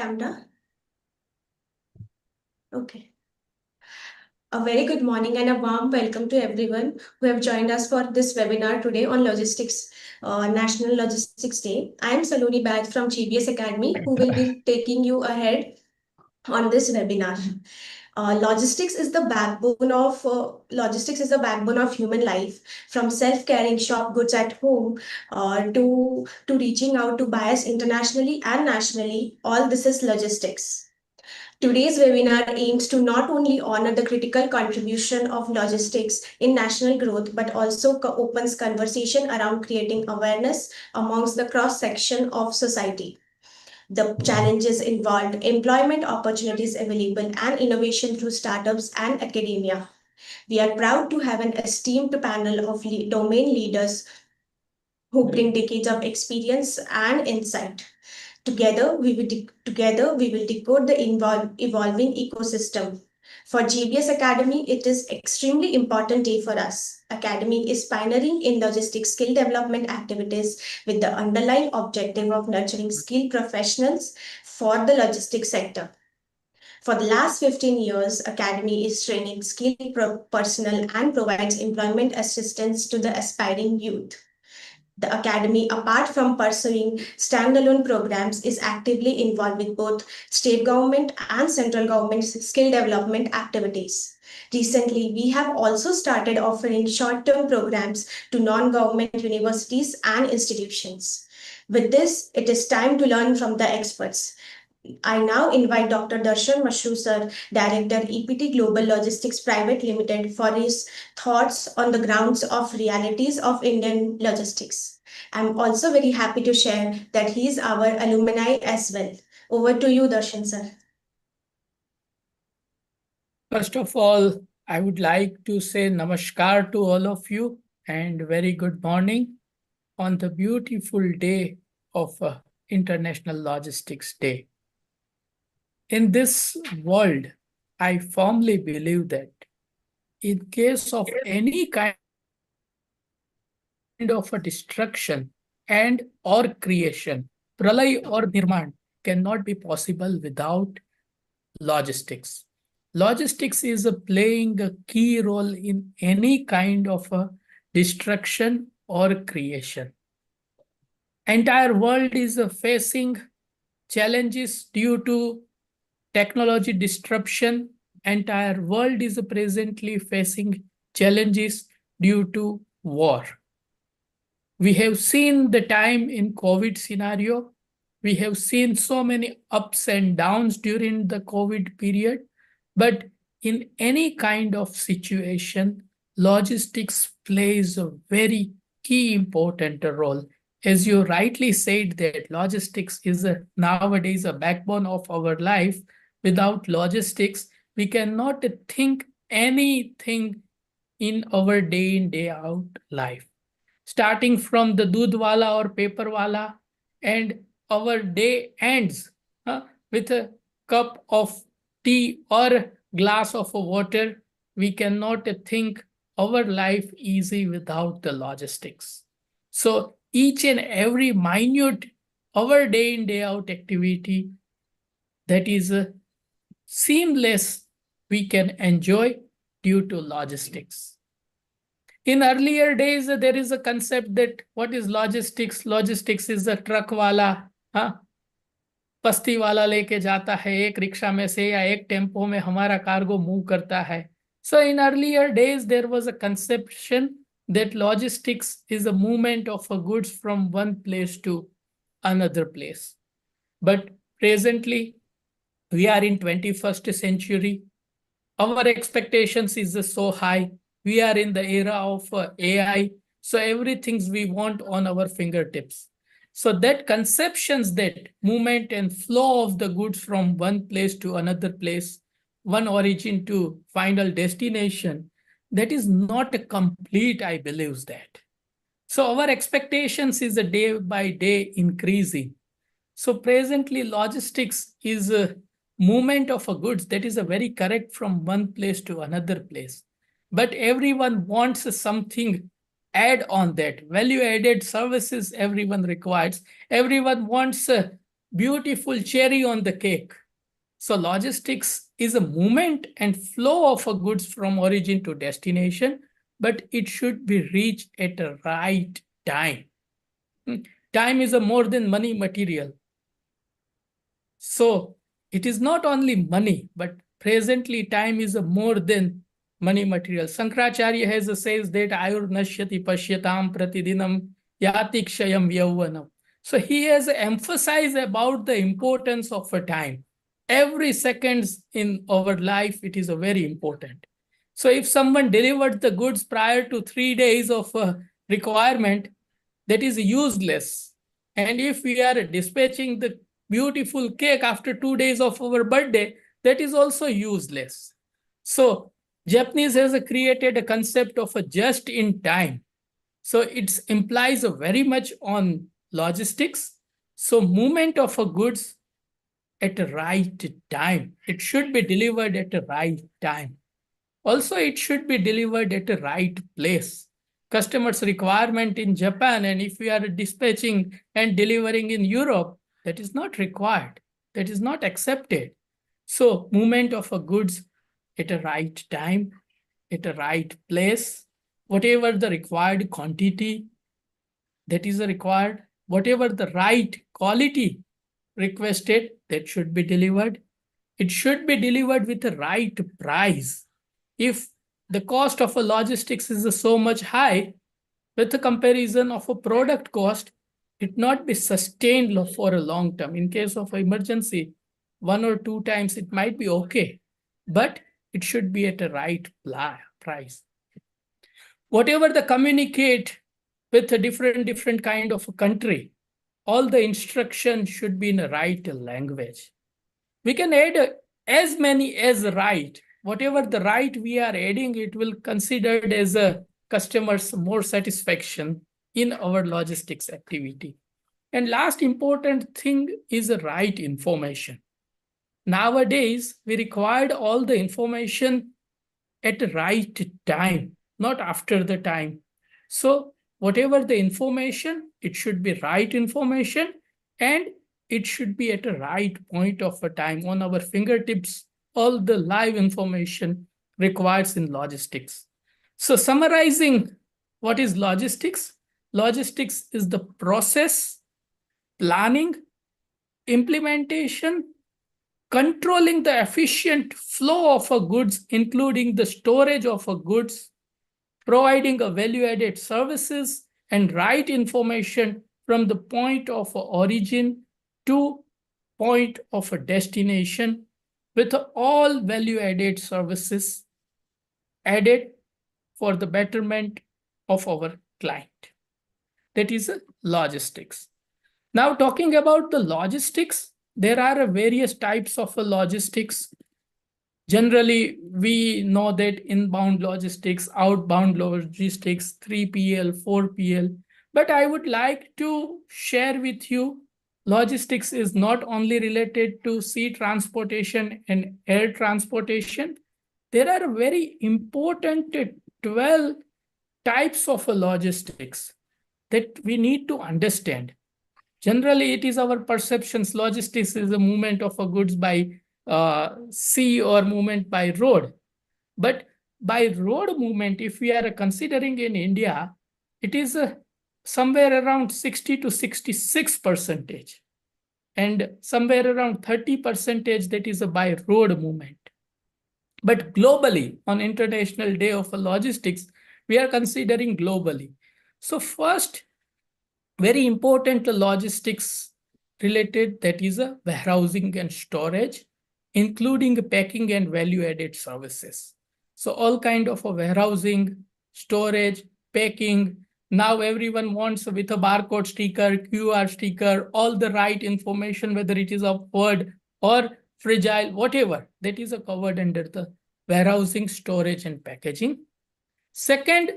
Camera. Okay. A very good morning and a warm welcome to everyone who have joined us for this webinar today on Logistics, National Logistics Day. I am Saloni Bag from JBS Academy, who will be taking you ahead on this webinar. Logistics is the backbone of human life, from self-carrying shop goods at home to reaching out to buyers internationally and nationally. All this is logistics. Today's webinar aims to not only honor the critical contribution of logistics in national growth, but also opens conversation around creating awareness amongst the cross-section of society. The challenges involved, employment opportunities available, and innovation through startups and academia. We are proud to have an esteemed panel of domain leaders who bring decades of experience and insight. Together, we will decode the evolving ecosystem. For JBS Academy, it is extremely important day for us. Academy is pioneering in logistics skill development activities with the underlying objective of nurturing skilled professionals for the logistics sector. For the last 15 years, Academy is training skilled personnel and provides employment assistance to the aspiring youth. The Academy, apart from pursuing standalone programs, is actively involved with both state government and central government skill development activities. Recently, we have also started offering short-term programs to non-government universities and institutions. With this, it is time to learn from the experts. I now invite Dr. Darshan Mashroo, sir, Director, EPT Global Logistics Private Limited, for his thoughts on the grounds of realities of Indian logistics. I'm also very happy to share that he is our alumni as well. Over to you, Darshan, sir. First of all, I would like to say namaskar to all of you and very good morning on the beautiful day of International Logistics Day. In this world, I firmly believe that in case of any kind of a destruction and or creation, pralay or nirman cannot be possible without logistics. Logistics is playing a key role in any kind of a destruction or creation. Entire world is facing challenges due to technology disruption. Entire world is presently facing challenges due to war. We have seen the time in COVID scenario. We have seen so many ups and downs during the COVID period. But in any kind of situation, logistics plays a very key important role. As you rightly said that logistics is nowadays a backbone of our life. Without logistics, we cannot think anything in our day in, day out life. Starting from the doodh wala or paper wala, and our day ends with a cup of tea or glass of water. We cannot think our life easy without the logistics. So each and every minute our day in day out activity that is seamless we can enjoy due to logistics. In earlier days, there is a concept that what is logistics? Logistics is a truck wala, पस्ती वाला लेके जाता है एक rickshaw में से या एक tempo में हमारा कार्गो मूव करता है. So in earlier days, there was a conception that logistics is a movement of goods from one place to another place. But presently, we are in 21st century. Our expectations is so high. We are in the era of AI. So everything we want on our fingertips. So that conceptions that movement and flow of the goods from one place to another place, one origin to final destination, that is not a complete, I believe that. So our expectations is a day by day increasing. So presently logistics is a movement of a goods that is a very correct from one place to another place. But everyone wants something add on that value added services everyone requires. Everyone wants beautiful cherry on the cake. So logistics is a movement and flow of a goods from origin to destination, but it should be reached at the right time. Time is a more than money material. So it is not only money, but presently time is a more than money material. Sankaracharya has a says that ayur nashyati pashyatam pratidinam yati kshayam yauvanam. So he has emphasized about the importance of a time. Every seconds in our life, it is a very important. So if someone delivered the goods prior to 3 days of requirement, that is useless. And if we are dispatching the beautiful cake after 2 days of our birthday, that is also useless. So Japanese has created a concept of a just in time. So it implies a very much on logistics. So movement of a goods at the right time. It should be delivered at the right time. Also, it should be delivered at the right place. Customers' requirement in Japan, and if we are dispatching and delivering in Europe, that is not required. That is not accepted. So, movement of a goods at a right time, at a right place, whatever the required quantity that is required, whatever the right quality requested, that should be delivered. It should be delivered with the right price. If the cost of a logistics is so much high, with a comparison of a product cost, it not be sustained for a long term. In case of emergency, 1 or 2 times it might be okay, but it should be at a right price. Whatever the communicate with a different kind of a country, all the instruction should be in the right language. We can add as many as right. Whatever the right we are adding, it will considered as a customer's more satisfaction in our logistics activity. And last important thing is the right information. Nowadays, we required all the information at the right time, not after the time. So whatever the information, it should be right information, and it should be at a right point of a time on our fingertips, all the live information requires in logistics. So summarizing what is logistics? Logistics is the process, planning, implementation, controlling the efficient flow of a goods, including the storage of a goods, providing a value-added services and right information from the point of origin to point of a destination with all value-added services added for the betterment of our client. That is logistics. Now talking about the logistics, there are various types of logistics. Generally, we know that inbound logistics, outbound logistics, 3PL, 4PL. But I would like to share with you, logistics is not only related to sea transportation and air transportation. There are very important 12 types of logistics that we need to understand. Generally, it is our perceptions. Logistics is a movement of goods by sea or movement by road. But by road movement, if we are considering in India, it is somewhere around 60 to 66%, and somewhere around 30% that is by road movement. But globally, on International Day of Logistics, we are considering globally. So first, very important logistics related, that is a warehousing and storage, including packing and value-added services. So all kind of a warehousing, storage, packing. Now everyone wants with a barcode sticker, QR sticker, all the right information, whether it is of word or fragile, whatever, that is covered under the warehousing, storage, and packaging. Second,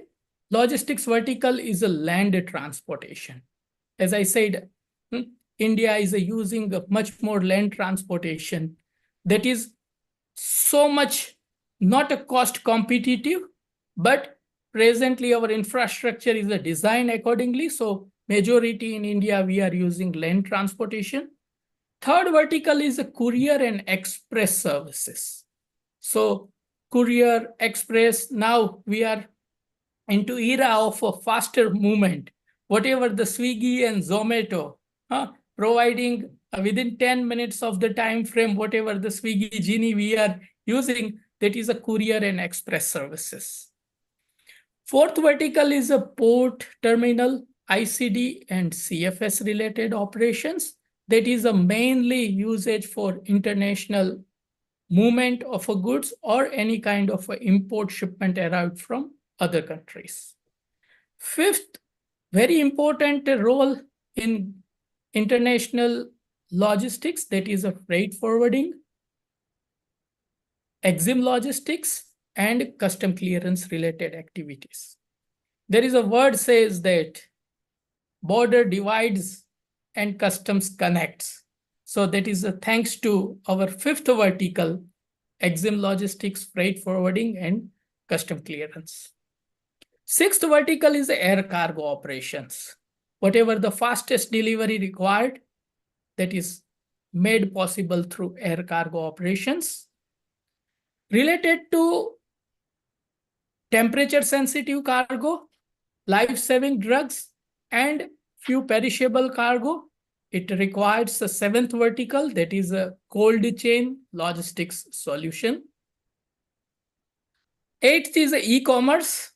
logistics vertical is a land transportation. As I said, India is using much more land transportation that is so much not a cost competitive, but presently our infrastructure is designed accordingly. So majority in India, we are using land transportation. Third vertical is a courier and express services. So courier, express, now we are into era of a faster movement. Whatever the Swiggy and Zomato, providing within 10 minutes of the time frame, whatever the Swiggy Genie we are using, that is a courier and express services. Fourth vertical is a port, terminal, ICD, and CFS related operations. That is a mainly usage for international movement of a goods or any kind of a import shipment arrived from other countries. Fifth, very important role in international logistics, that is a freight forwarding, exim logistics, and custom clearance related activities. There is a word says that border divides and customs connects. So that is thanks to our fifth vertical, exim logistics, freight forwarding, and custom clearance. Sixth vertical is air cargo operations. Whatever the fastest delivery required, that is made possible through air cargo operations. Related to temperature sensitive cargo, life-saving drugs, and few perishable cargo, it requires a seventh vertical, that is a cold chain logistics solution. Eighth is e-commerce.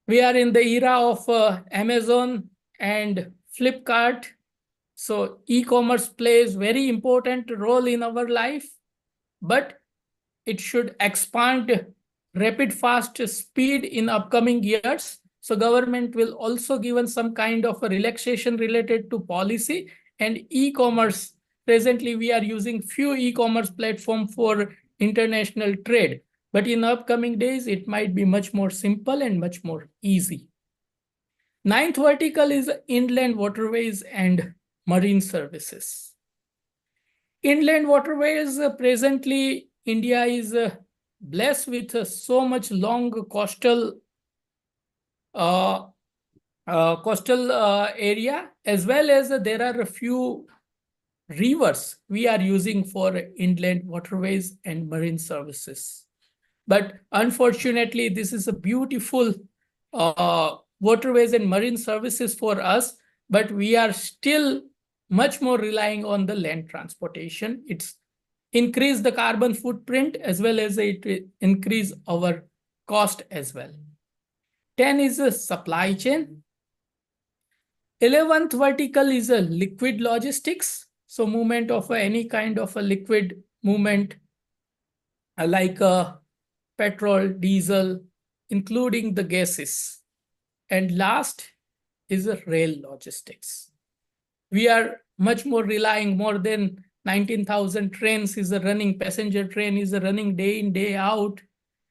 We are in the era of Amazon and Flipkart. So e-commerce plays very important role in our life, but it should expand rapid fast speed in upcoming years. So government will also given some kind of a relaxation related to policy and e-commerce. Presently, we are using few e-commerce platform for international trade, but in upcoming days, it might be much more simple and much more easy. Ninth vertical is inland waterways and marine services. Inland waterways, presently, India is blessed with so much long coastal area, as well as there are a few rivers we are using for inland waterways and marine services. But unfortunately, this is a beautiful waterways and marine services for us, but we are still much more relying on the land transportation. It's increase the carbon footprint as well as it increase our cost as well. 10 is a supply chain. 11th vertical is a liquid logistics. So movement of any kind of a liquid movement like petrol, diesel, including the gases. And last is a rail logistics. We are much more relying, more than 19,000 trains is a running, passenger train is a running day in, day out.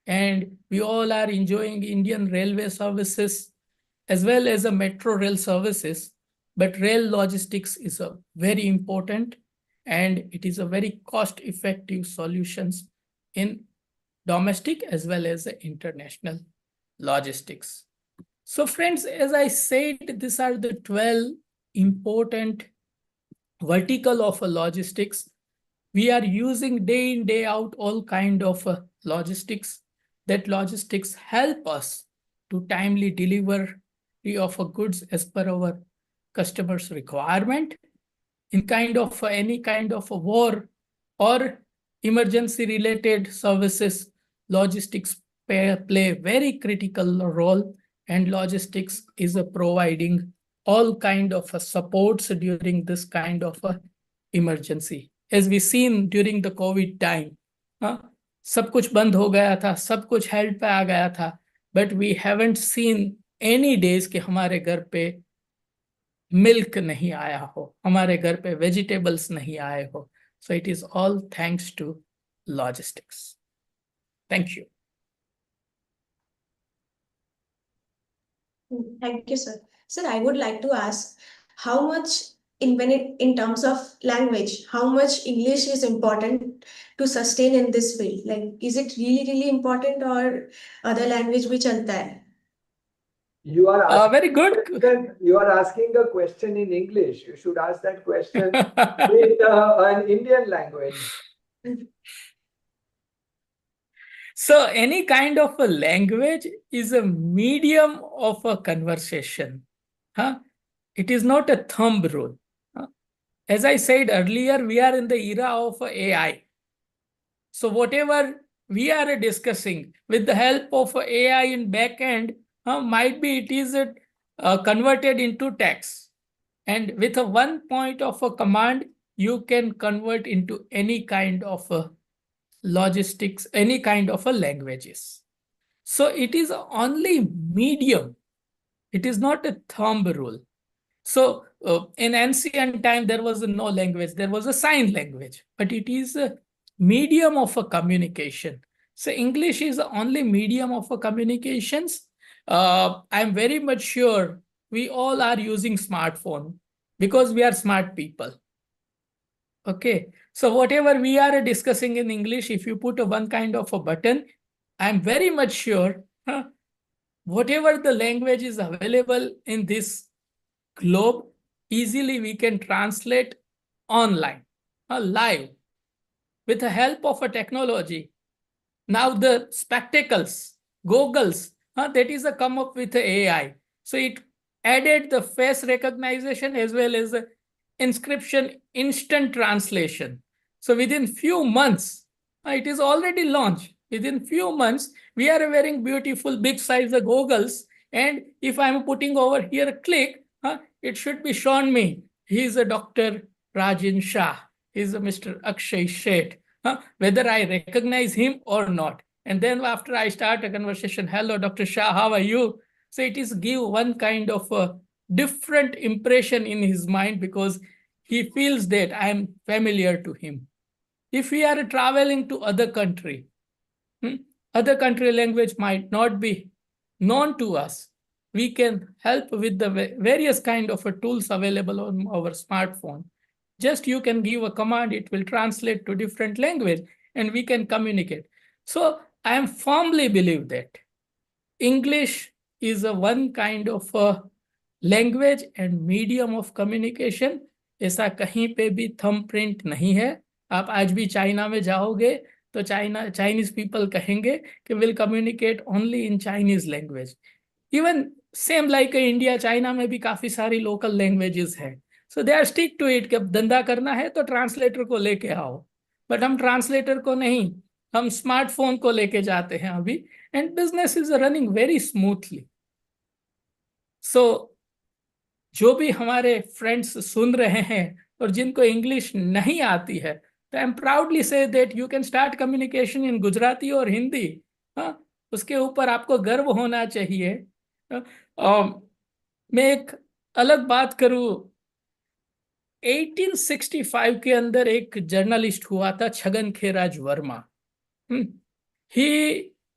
And we all are enjoying Indian railway services as well as a metro rail services. But rail logistics is a very important and it is a very cost-effective solutions in domestic as well as international logistics. So friends, as I said, these are the 12 important vertical of logistics. We are using day in, day out all kind of logistics. That logistics help us to timely deliver of goods as per our customers' requirement. In kind of any kind of a war or emergency related services, logistics play a very critical role, and logistics is providing all kind of supports during this kind of emergency. As we seen during the COVID time, सब कुछ बंद हो गया था, सब कुछ held पे आ गया था, but we haven't seen any days कि हमारे घर पे मिल्क नहीं आया हो, हमारे घर पे वेजिटेबल्स नहीं आए हो. So it is all thanks to logistics. Thank you. Thank you, sir. Sir, I would like to ask how much, when in terms of language, how much English is important to sustain in this field? Like, is it really, really important or other language भी चलता है? You are asking Very good. you are asking a question in English. You should ask that question in an Indian language. So any kind of a language is a medium of a conversation. Huh? It is not a thumb rule. Huh? As I said earlier, we are in the era of AI. So whatever we are discussing with the help of AI in backend, might be it is converted into text. And with a one point of a command, you can convert into any kind of a logistics, any kind of a languages. So it is only medium. It is not a thumb rule. So in ancient time, there was no language. There was a sign language, but it is a medium of a communication. So English is the only medium of a communications. I'm very much sure we all are using smartphone because we are smart people. Okay. So whatever we are discussing in English, if you put a one kind of a button, I'm very much sure whatever the language is available in this globe, easily we can translate online, live, with the help of a technology. Now the spectacles, goggles, that is a come up with the AI. So it added the face recognition as well as the inscription instant translation. So within few months, it is already launched. Within few months, we are wearing beautiful big size goggles. And if I'm putting over here a click, it should be shown me. He is a Dr. Ragin Shah. He is a Mr. Akshay Sheth. Whether I recognize him or not. And then after I start a conversation, hello, Dr. Shah, how are you? So it is give one kind of a different impression in his mind because he feels that I am familiar to him. If we are traveling to other country, other country language might not be known to us. We can help with the various kind of tools available on our smartphone. Just you can give a command, it will translate to different language and we can communicate. So I am firmly believe that English is a one kind of a language and medium of communication. ऐसा कहीं पे भी thumb print नहीं है. आप आज भी China में जाओगे तो चाइनीज पीपल कहेंगे कि will communicate only in Chinese language. Even same like India, China में भी काफी सारी लोकल लैंग्वेजेस है. So they are stick to it कि अब धंधा करना है तो ट्रांसलेटर को लेके आओ. बट हम ट्रांसलेटर को नहीं, हम स्मार्टफोन को लेके जाते हैं अभी and business is running very smoothly. So जो भी हमारे फ्रेंड्स सुन रहे हैं और जिनको इंग्लिश नहीं आती है, तो I am proudly say that you can start communication in Gujarati और हिंदी. उसके ऊपर आपको गर्व होना चाहिए. मैं एक अलग बात करूं, 1865 के अंदर एक जर्नलिस्ट हुआ था Chhagan खेराज Verma. He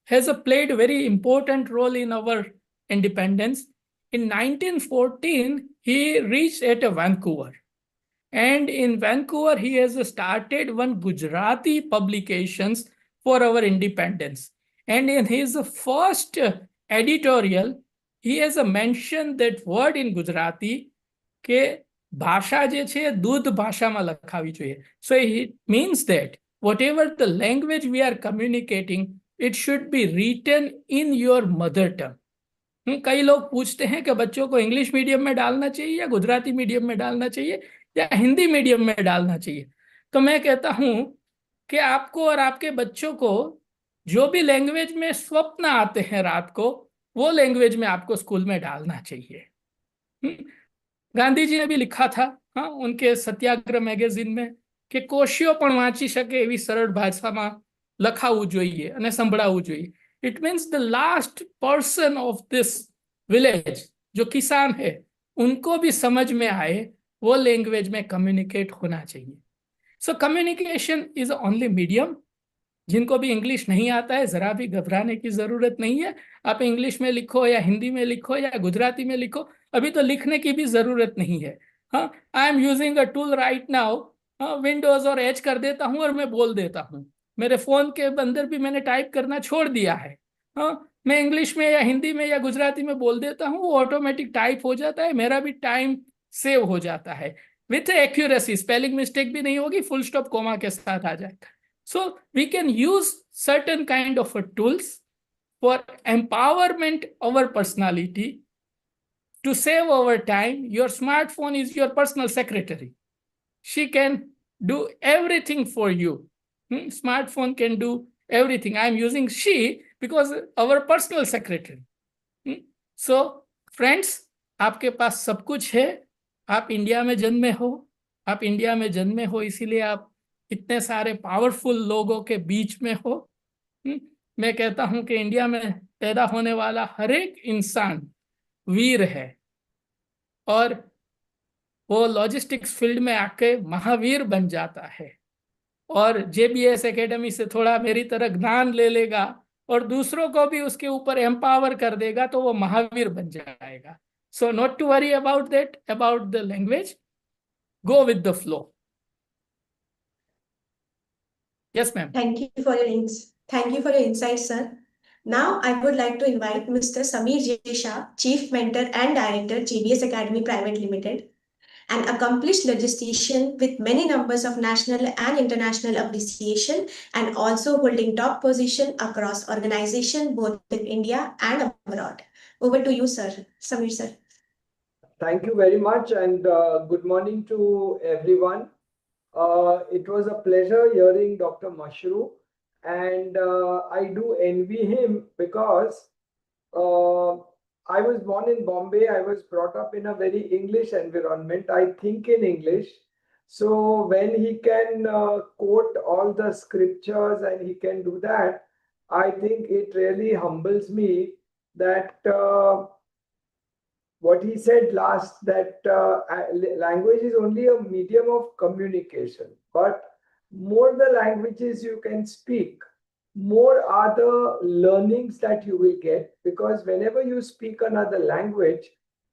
has played a very important role in our independence. In 1914, he reached at Vancouver. And in Vancouver, he has started one Gujarati publications for our independence. And in his first editorial, he has mentioned that word in Gujarati કે ભાષા જે છે દૂધ ભાષામાં લખાવી જોઈએ. So it means that whatever the language we are communicating, it should be written in your mother tongue. कई लोग पूछते हैं कि बच्चों को इंग्लिश मीडियम में डालना चाहिए या गुजराती मीडियम में डालना चाहिए या हिंदी मीडियम में डालना चाहिए. तो मैं कहता हूं कि आपको और आपके बच्चों को जो भी लैंग्वेज में स्वप्न आते हैं रात को, वो लैंग्वेज में आपको स्कूल में डालना चाहिए. गांधी जी ने भी लिखा था उनके सत्याग्रह मैगजीन में કે કોશિયો પણ વાંચી શકે એવી સરળ ભાષામાં લખાવું જોઈએ અને સંભળાવવું જોઈએ. It means the last person of this village जो किसान है उनको भी समझ में आए वो लैंग्वेज में कम्युनिकेट होना चाहिए. So communication is only medium. जिनको भी इंग्लिश नहीं आता है जरा भी घबराने की जरूरत नहीं है. आप इंग्लिश में लिखो या हिंदी में लिखो या गुजराती में लिखो, अभी तो लिखने की भी जरूरत नहीं है. I am using a tool right now, Windows और एज कर देता हूं और मैं बोल देता हूं. मेरे फोन के अंदर भी मैंने टाइप करना छोड़ दिया है. हाँ, मैं इंग्लिश में या हिंदी में या गुजराती में बोल देता हूँ, वो ऑटोमेटिक टाइप हो जाता है, मेरा भी टाइम सेव हो जाता है विथ एक्यूरेसी, स्पेलिंग मिस्टेक भी नहीं होगी, फुल स्टॉप कोमा के साथ आ जाएगा. So we can use certain kind of tools for empowerment our personality to save our time. Your smartphone is your personal secretary. She can do everything for you. Smartphone can do everything. I'm using she because our personal secretary. So friends, आपके पास सब कुछ है. आप India में जन्मे हो, आप India में जन्मे हो, इसीलिए आप इतने सारे पावरफुल लोगों के बीच में हो. मैं कहता हूं कि इंडिया में पैदा होने वाला हर एक इंसान वीर है, और वो लॉजिस्टिक्स फील्ड में आके महावीर बन जाता है, और जेबीएस एकेडमी से थोड़ा मेरी तरह ज्ञान ले लेगा और दूसरों को भी उसके ऊपर एम्पावर कर देगा, तो वो महावीर बन जाएगा. So not to worry about that, about the language, go with the flow. Yes ma'am. Thank you for your insights, sir. Now I would like to invite Mr. Samir J. Shah, Chief Mentor and Director, JBS Academy Pvt. Limited, an accomplished logistician with many numbers of national and international appreciation, and also holding top position across organization both in India and abroad. Over to you, sir. Samir, sir. Thank you very much, and good morning to everyone. It was a pleasure hearing Dr. Mashroo, and I do envy him because I was born in Bombay. I was brought up in a very English environment. I think in English. So when he can quote all the scriptures and he can do that, I think it really humbles me that what he said last, that language is only a medium of communication, but more the languages you can speak, more are the learnings that you will get, because whenever you speak another language,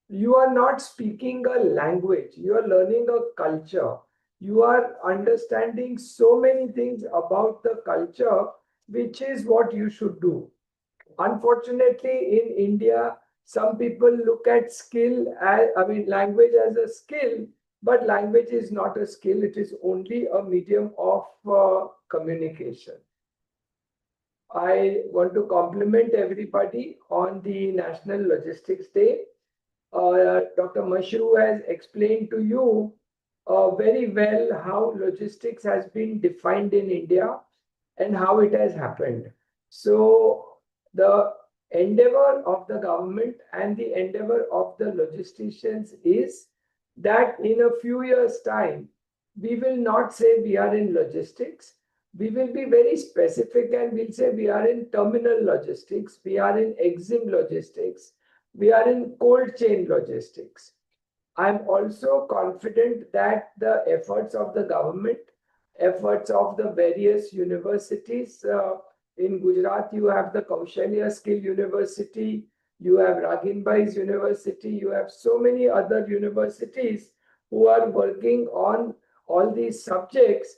you are not speaking a language, you are learning a culture. You are understanding so many things about the culture, which is what you should do. Unfortunately, in India, some people look at language as a skill, but language is not a skill. It is only a medium of communication. I want to compliment everybody on the National Logistics Day. Dr. Mashroo has explained to you very well how logistics has been defined in India and how it has happened. So the endeavor of the government and the endeavor of the logisticians is that in a few years' time, we will not say we are in logistics. We will be very specific and we'll say we are in terminal logistics, we are in exim logistics, we are in cold chain logistics. I'm also confident that the efforts of the government, efforts of the various universities, in Gujarat, you have the Kaushalya Skill University, you have Ragin University, you have so many other universities who are working on all these subjects,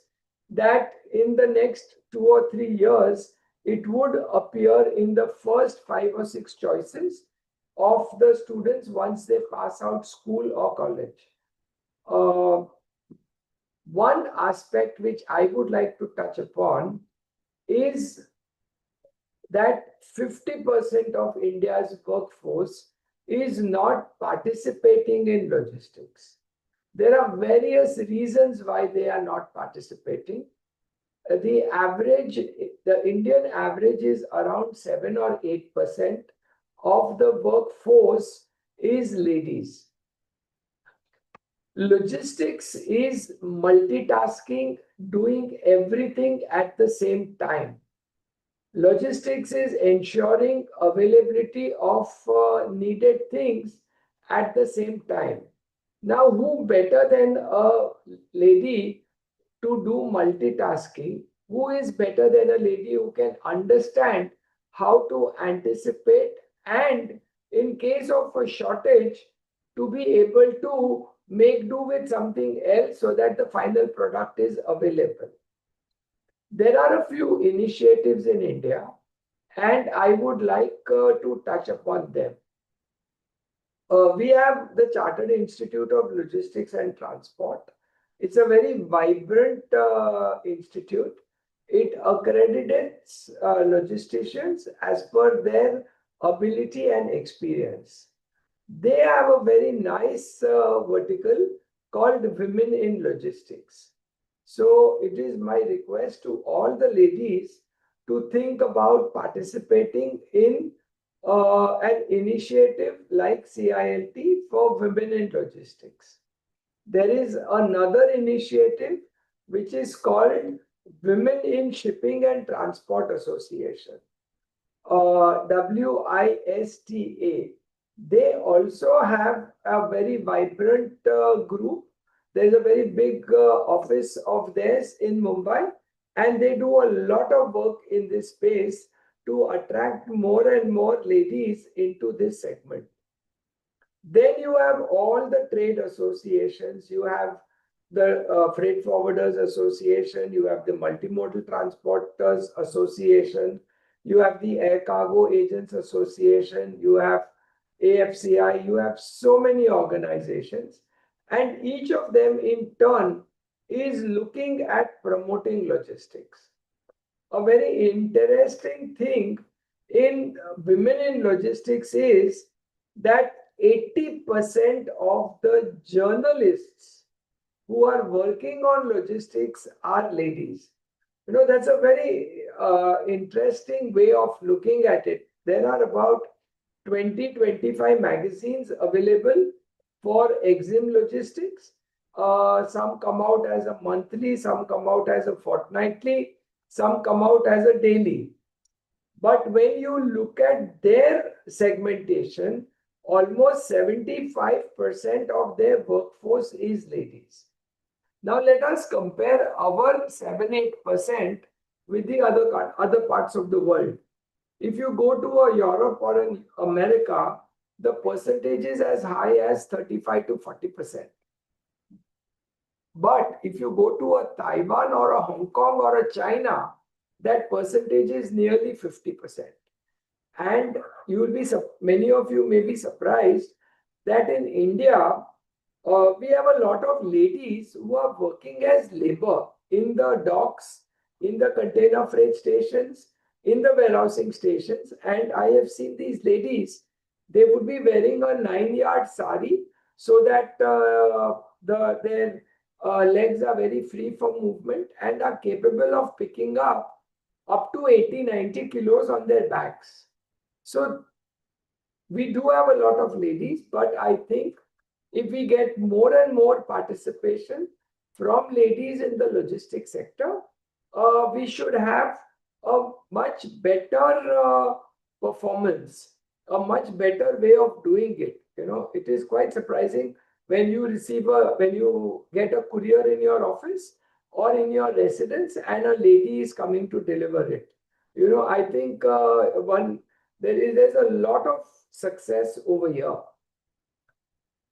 that in the next 2 or 3 years, it would appear in the first 5 or 6 choices of the students once they pass out school or college. One aspect which I would like to touch upon is that 50% of India's workforce is not participating in logistics. There are various reasons why they are not participating. The Indian average is around 7 or 8% of the workforce is ladies. Logistics is multitasking, doing everything at the same time. Logistics is ensuring availability of needed things at the same time. Now, who better than a lady to do multitasking? Who is better than a lady who can understand how to anticipate and, in case of a shortage, to be able to make do with something else so that the final product is available? There are a few initiatives in India, and I would like to touch upon them. We have the Chartered Institute of Logistics and Transport. It's a very vibrant institute. It accredits logisticians as per their ability and experience. They have a very nice vertical called Women in Logistics. So it is my request to all the ladies to think about participating in an initiative like CILT for women in logistics. There is another initiative which is called Women in Shipping and Transport Association, WISTA. They also have a very vibrant group. There's a very big office of theirs in Mumbai, and they do a lot of work in this space to attract more and more ladies into this segment. Then you have all the trade associations. You have the Freight Forwarders Association, you have the Multimodal Transporters Association, you have the Air Cargo Agents Association, you have AFCI, you have so many organizations, and each of them in turn is looking at promoting logistics. A very interesting thing in women in logistics is that 80% of the journalists who are working on logistics are ladies. That's a very interesting way of looking at it. There are about 20-25 magazines available for EXIM logistics. Some come out as a monthly, some come out as a fortnightly, some come out as a daily. But when you look at their segmentation, almost 75% of their workforce is ladies. Now let us compare our 7-8% with the other parts of the world. If you go to a Europe or an America, the percentage is as high as 35 to 40%. But if you go to a Taiwan or a Hong Kong or a China, that percentage is nearly 50%. And you will be, many of you may be surprised that in India, we have a lot of ladies who are working as labor in the docks, in the container freight stations, in the warehousing stations. And I have seen these ladies, they would be wearing a 9-yard sari so that their legs are very free from movement and are capable of picking up to 80-90 kilos on their backs. So we do have a lot of ladies, but I think if we get more and more participation from ladies in the logistics sector, we should have a much better performance, a much better way of doing it. It is quite surprising when you get a courier in your office or in your residence and a lady is coming to deliver it. I think there's a lot of success over here.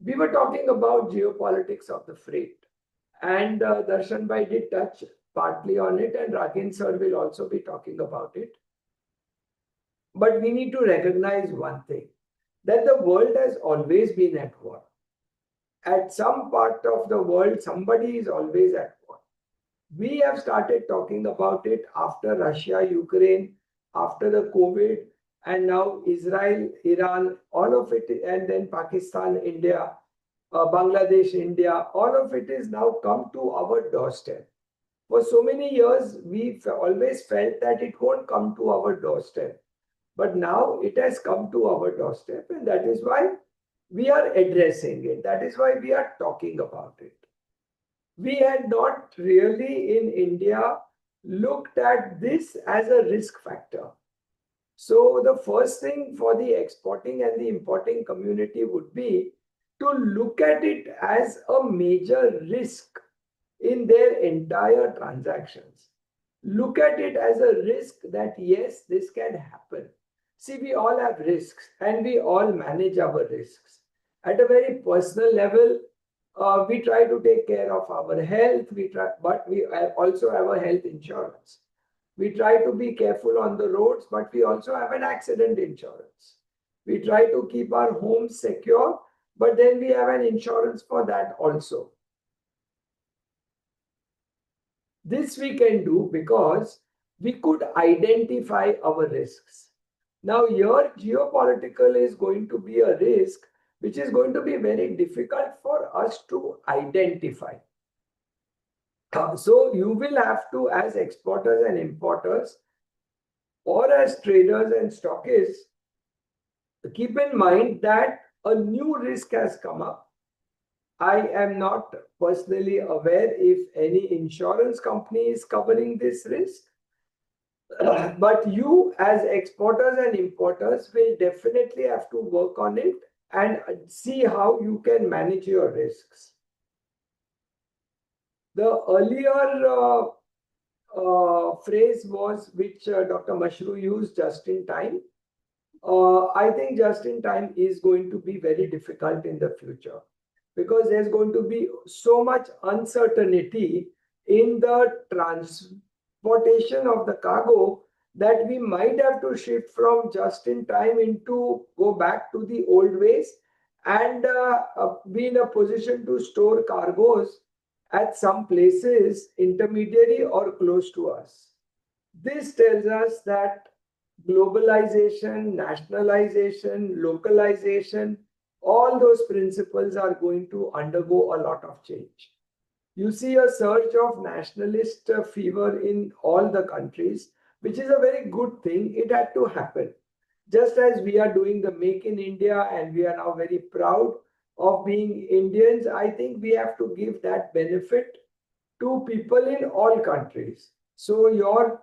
We were talking about geopolitics of the freight, and Darshan Bhai did touch partly on it, and Ragin sir will also be talking about it. But we need to recognize one thing, that the world has always been at war. At some part of the world, somebody is always at war. We have started talking about it after Russia, Ukraine, after the COVID, and now Israel, Iran, all of it, and then Pakistan, India, Bangladesh, India, all of it is now come to our doorstep. For so many years, we always felt that it won't come to our doorstep. But now it has come to our doorstep, and that is why we are addressing it. That is why we are talking about it. We had not really in India looked at this as a risk factor. So the first thing for the exporting and the importing community would be to look at it as a major risk in their entire transactions. Look at it as a risk that yes, this can happen. See, we all have risks and we all manage our risks. At a very personal level, we try to take care of our health, but we also have a health insurance. We try to be careful on the roads, but we also have an accident insurance. We try to keep our homes secure, but then we have an insurance for that also. This we can do because we could identify our risks. Now, here geopolitical is going to be a risk which is going to be very difficult for us to identify. So you will have to, as exporters and importers, or as traders and stockists, keep in mind that a new risk has come up. I am not personally aware if any insurance company is covering this risk. But you, as exporters and importers, will definitely have to work on it and see how you can manage your risks. The earlier phrase was, which Dr. Mashroo used, just in time. I think just in time is going to be very difficult in the future because there's going to be so much uncertainty in the transportation of the cargo that we might have to shift from just in time into go back to the old ways and be in a position to store cargoes at some places intermediary or close to us. This tells us that globalization, nationalization, localization, all those principles are going to undergo a lot of change. You see a surge of nationalist fever in all the countries, which is a very good thing. It had to happen. Just as we are doing the Make in India and we are now very proud of being Indians, I think we have to give that benefit to people in all countries. So your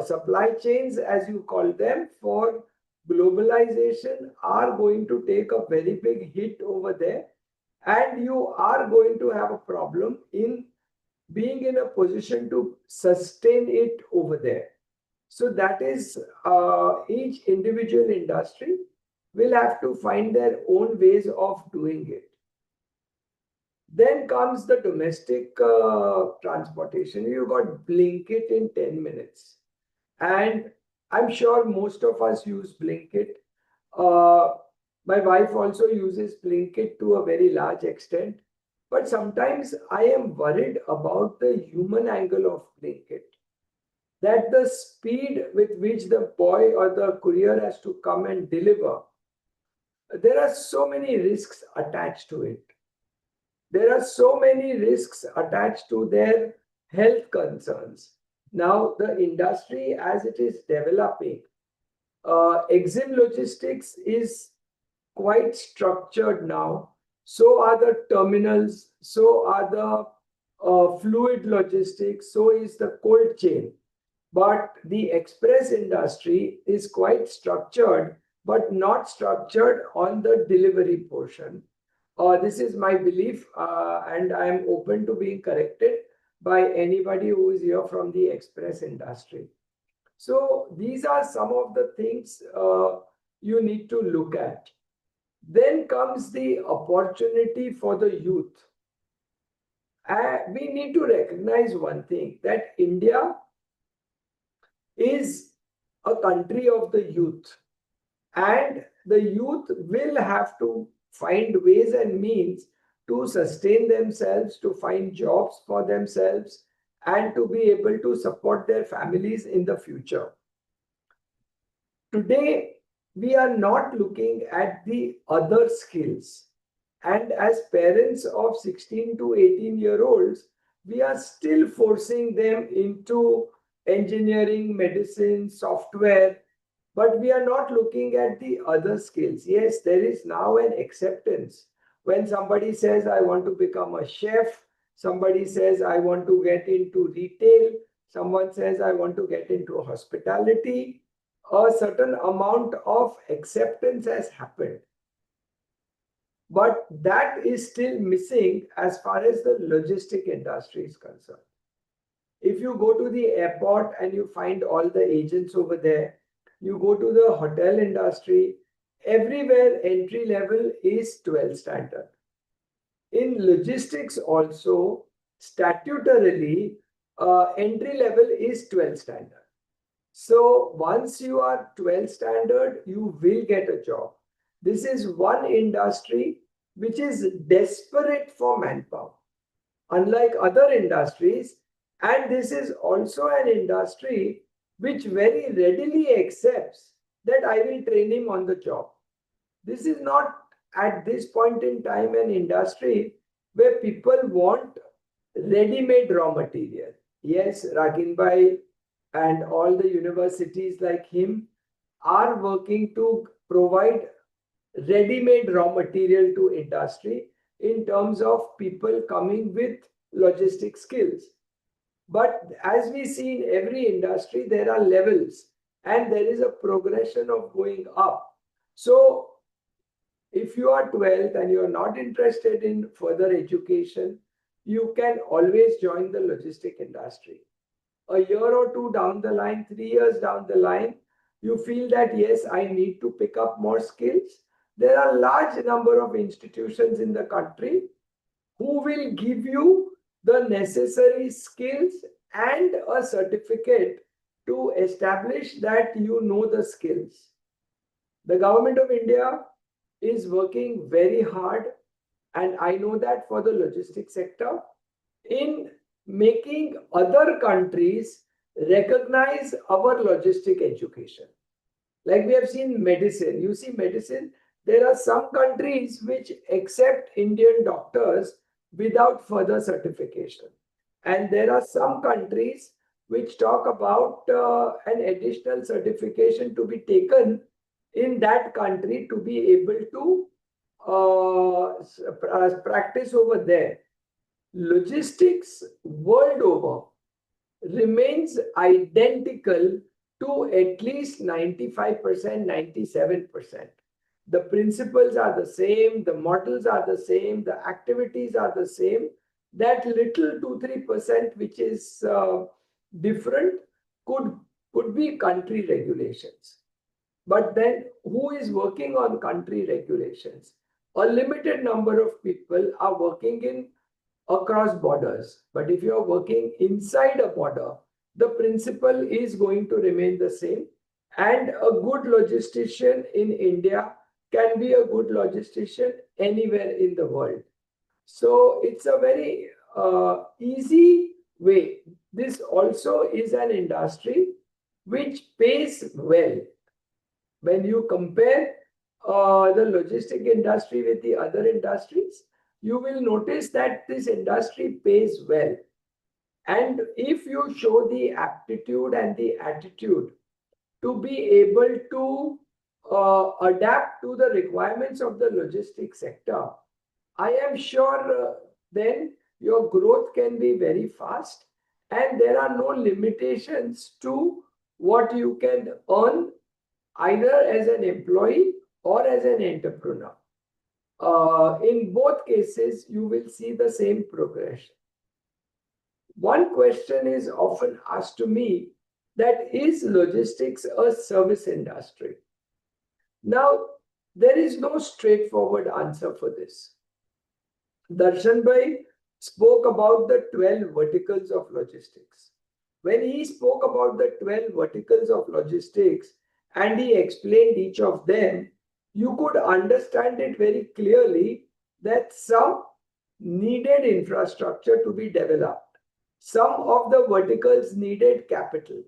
supply chains, as you call them, for globalization are going to take a very big hit over there, and you are going to have a problem in being in a position to sustain it over there. So that is each individual industry will have to find their own ways of doing it. Then comes the domestic transportation. You got Blinkit in 10 minutes. And I'm sure most of us use Blinkit. My wife also uses Blinkit to a very large extent. But sometimes I am worried about the human angle of Blinkit. That the speed with which the boy or the courier has to come and deliver, there are so many risks attached to it. There are so many risks attached to their health concerns. Now, the industry as it is developing, exim logistics is quite structured now. So are the terminals, so are the fluid logistics, so is the cold chain. But the express industry is quite structured, but not structured on the delivery portion. This is my belief, and I am open to being corrected by anybody who is here from the express industry. So these are some of the things you need to look at. Then comes the opportunity for the youth. We need to recognize one thing, that India is a country of the youth, and the youth will have to find ways and means to sustain themselves, to find jobs for themselves, and to be able to support their families in the future. Today, we are not looking at the other skills. And as parents of 16 to 18-year-olds, we are still forcing them into engineering, medicine, software, but we are not looking at the other skills. Yes, there is now an acceptance. When somebody says, I want to become a chef, somebody says, I want to get into retail, someone says, I want to get into hospitality, a certain amount of acceptance has happened. But that is still missing as far as the logistic industry is concerned. If you go to the airport and you find all the agents over there, you go to the hotel industry, everywhere entry level is 12 standard. In logistics also, statutorily, entry level is 12th standard. So once you are 12th standard, you will get a job. This is one industry which is desperate for manpower, unlike other industries. And this is also an industry which very readily accepts that I will train him on the job. This is not at this point in time an industry where people want ready-made raw material. Yes, Ragin Bhai and all the universities like him are working to provide ready-made raw material to industry in terms of people coming with logistic skills. But as we see in every industry, there are levels and there is a progression of going up. So if you are 12th and you are not interested in further education, you can always join the logistic industry. A year or two down the line, 3 years down the line, you feel that yes, I need to pick up more skills. There are large number of institutions in the country who will give you the necessary skills and a certificate to establish that you know the skills. The government of India is working very hard, and I know that for the logistics sector, in making other countries recognize our logistic education. Like we have seen medicine. You see, medicine, there are some countries which accept Indian doctors without further certification. And there are some countries which talk about an additional certification to be taken in that country to be able to practice over there. Logistics world over remains identical to at least 95%, 97%. The principles are the same, the models are the same, the activities are the same. That little 2-3% which is different could be country regulations. But then who is working on country regulations? A limited number of people are working in across borders. But if you are working inside a border, the principle is going to remain the same. And a good logistician in India can be a good logistician anywhere in the world. So it's a very easy way. This also is an industry which pays well. When you compare the logistic industry with the other industries, you will notice that this industry pays well. And if you show the aptitude and the attitude to be able to adapt to the requirements of the logistics sector, I am sure then your growth can be very fast and there are no limitations to what you can earn either as an employee or as an entrepreneur. In both cases, you will see the same progression. One question is often asked to me that is logistics a service industry? Now, there is no straightforward answer for this. Darshan Bhai spoke about the 12 verticals of logistics. When he spoke about the 12 verticals of logistics and he explained each of them, you could understand it very clearly that some needed infrastructure to be developed. Some of the verticals needed capital.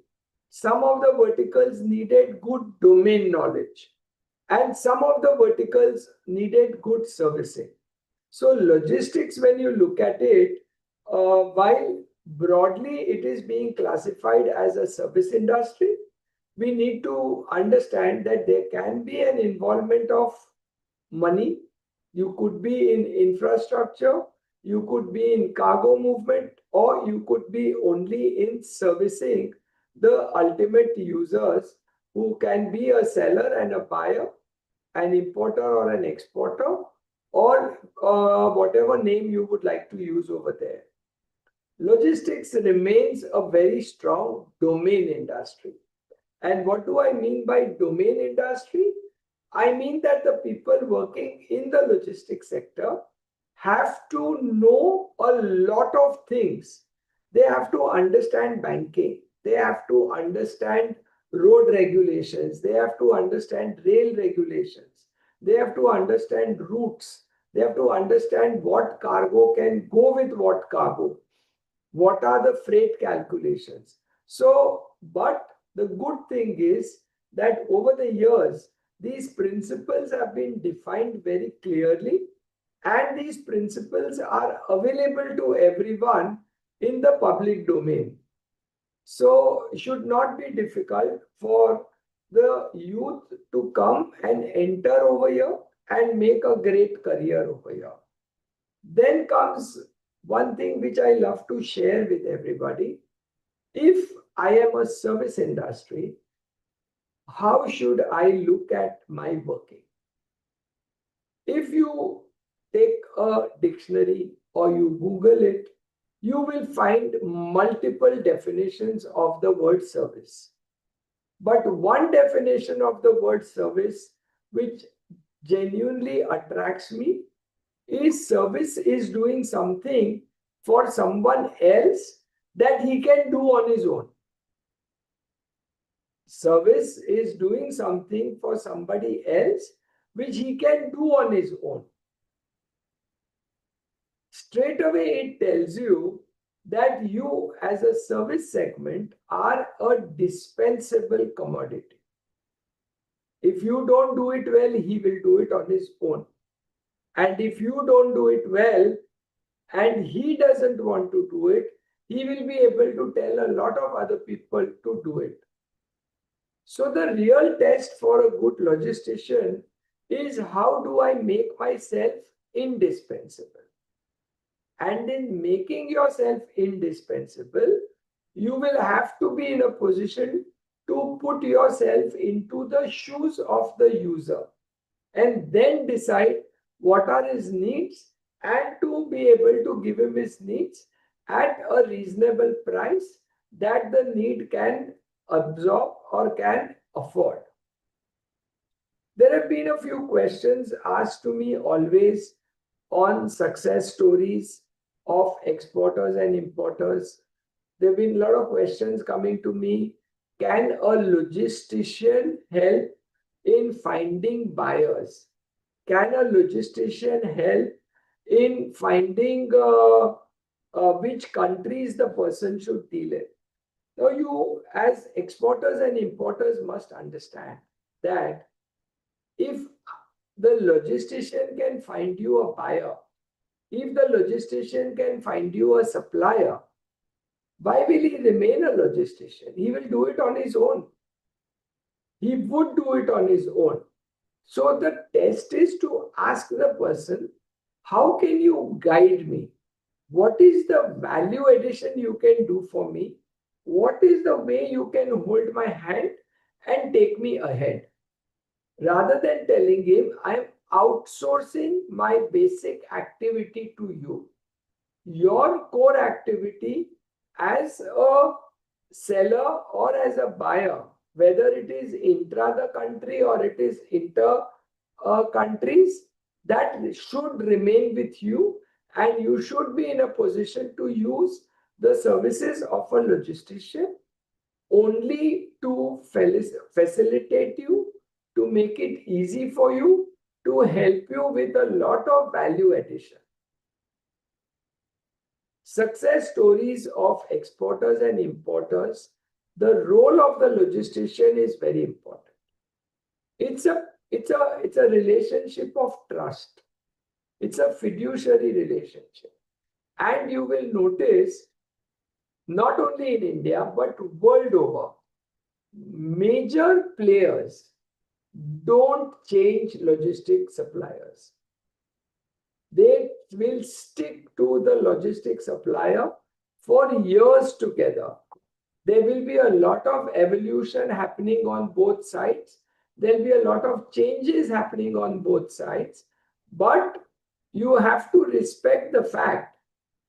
Some of the verticals needed good domain knowledge. And some of the verticals needed good servicing. So logistics, when you look at it, while broadly it is being classified as a service industry, we need to understand that there can be an involvement of money. You could be in infrastructure, you could be in cargo movement, or you could be only in servicing the ultimate users who can be a seller and a buyer, an importer or an exporter, or whatever name you would like to use over there. Logistics remains a very strong domain industry. And what do I mean by domain industry? I mean that the people working in the logistics sector have to know a lot of things. They have to understand banking. They have to understand road regulations. They have to understand rail regulations. They have to understand routes. They have to understand what cargo can go with what cargo. What are the freight calculations? So, but the good thing is that over the years, these principles have been defined very clearly, and these principles are available to everyone in the public domain. So it should not be difficult for the youth to come and enter over here and make a great career over here. Then comes one thing which I love to share with everybody. If I am a service industry, how should I look at my working? If you take a dictionary or you Google it, you will find multiple definitions of the word service. But one definition of the word service which genuinely attracts me is service is doing something for someone else that he can do on his own. Service is doing something for somebody else which he can do on his own. Straight away, it tells you that you, as a service segment, are a dispensable commodity. If you don't do it well, he will do it on his own. And if you don't do it well, and he doesn't want to do it, he will be able to tell a lot of other people to do it. So the real test for a good logistician is how do I make myself indispensable? And in making yourself indispensable, you will have to be in a position to put yourself into the shoes of the user and then decide what are his needs and to be able to give him his needs at a reasonable price that the need can absorb or can afford. There have been a few questions asked to me always on success stories of exporters and importers. There have been a lot of questions coming to me. Can a logistician help in finding buyers? Can a logistician help in finding which countries the person should deal in? Now, you as exporters and importers must understand that if the logistician can find you a buyer, if the logistician can find you a supplier, why will he remain a logistician? He will do it on his own. He would do it on his own. So the test is to ask the person, how can you guide me? What is the value addition you can do for me? What is the way you can hold my hand and take me ahead? Rather than telling him, I am outsourcing my basic activity to you. Your core activity as a seller or as a buyer, whether it is intra the country or it is inter countries, that should remain with you, and you should be in a position to use the services of a logistician only to facilitate you, to make it easy for you, to help you with a lot of value addition. Success stories of exporters and importers, the role of the logistician is very important. It's a relationship of trust. It's a fiduciary relationship. And you will notice, not only in India, but world over, major players don't change logistic suppliers. They will stick to the logistic supplier for years together. There will be a lot of evolution happening on both sides. There'll be a lot of changes happening on both sides. But you have to respect the fact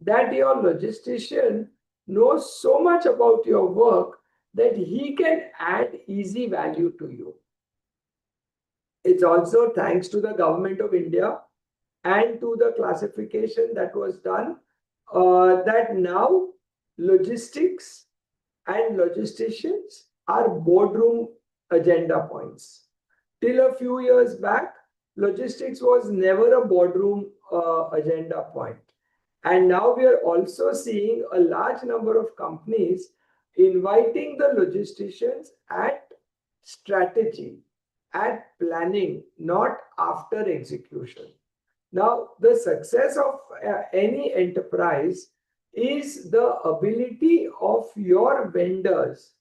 that your logistician knows so much about your work that he can add easy value to you. It's also thanks to the government of India and to the classification that was done that now logistics and logisticians are boardroom agenda points. Till a few years back, logistics was never a boardroom agenda point. And now we are also seeing a large number of companies inviting the logisticians at strategy, at planning, not after execution. Now, the success of any enterprise is the ability of your vendors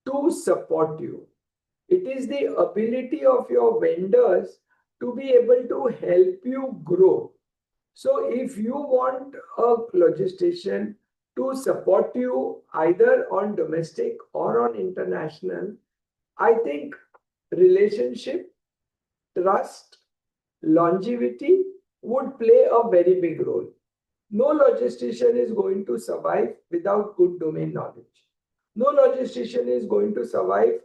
to support you. It is the ability of your vendors to be able to help you grow. So, if you want a logistician to support you either on domestic or on international, I think relationship, trust, longevity would play a very big role. No logistician is going to survive without good domain knowledge. No logistician is going to survive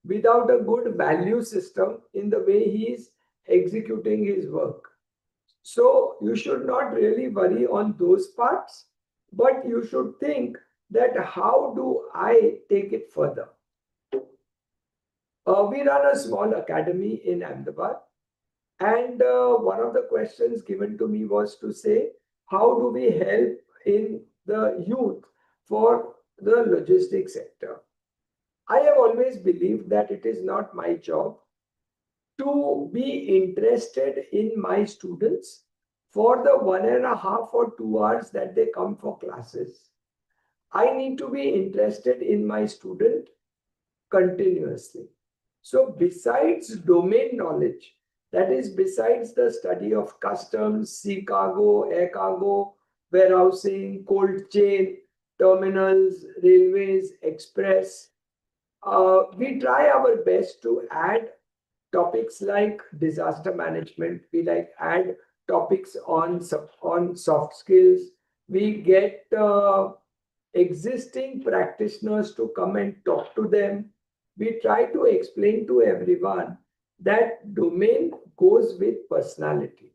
without a good value system in the way he is executing his work. So you should not really worry on those parts, but you should think that how do I take it further? We run a small academy in Ahmedabad, and one of the questions given to me was to say, how do we help in the youth for the logistics sector? I have always believed that it is not my job to be interested in my students for the 1.5 or 2 hours that they come for classes. I need to be interested in my student continuously. So besides domain knowledge, that is besides the study of customs, sea cargo, air cargo, warehousing, cold chain, terminals, railways, express, we try our best to add topics like disaster management. We like add topics on soft skills. We get existing practitioners to come and talk to them. We try to explain to everyone that domain goes with personality.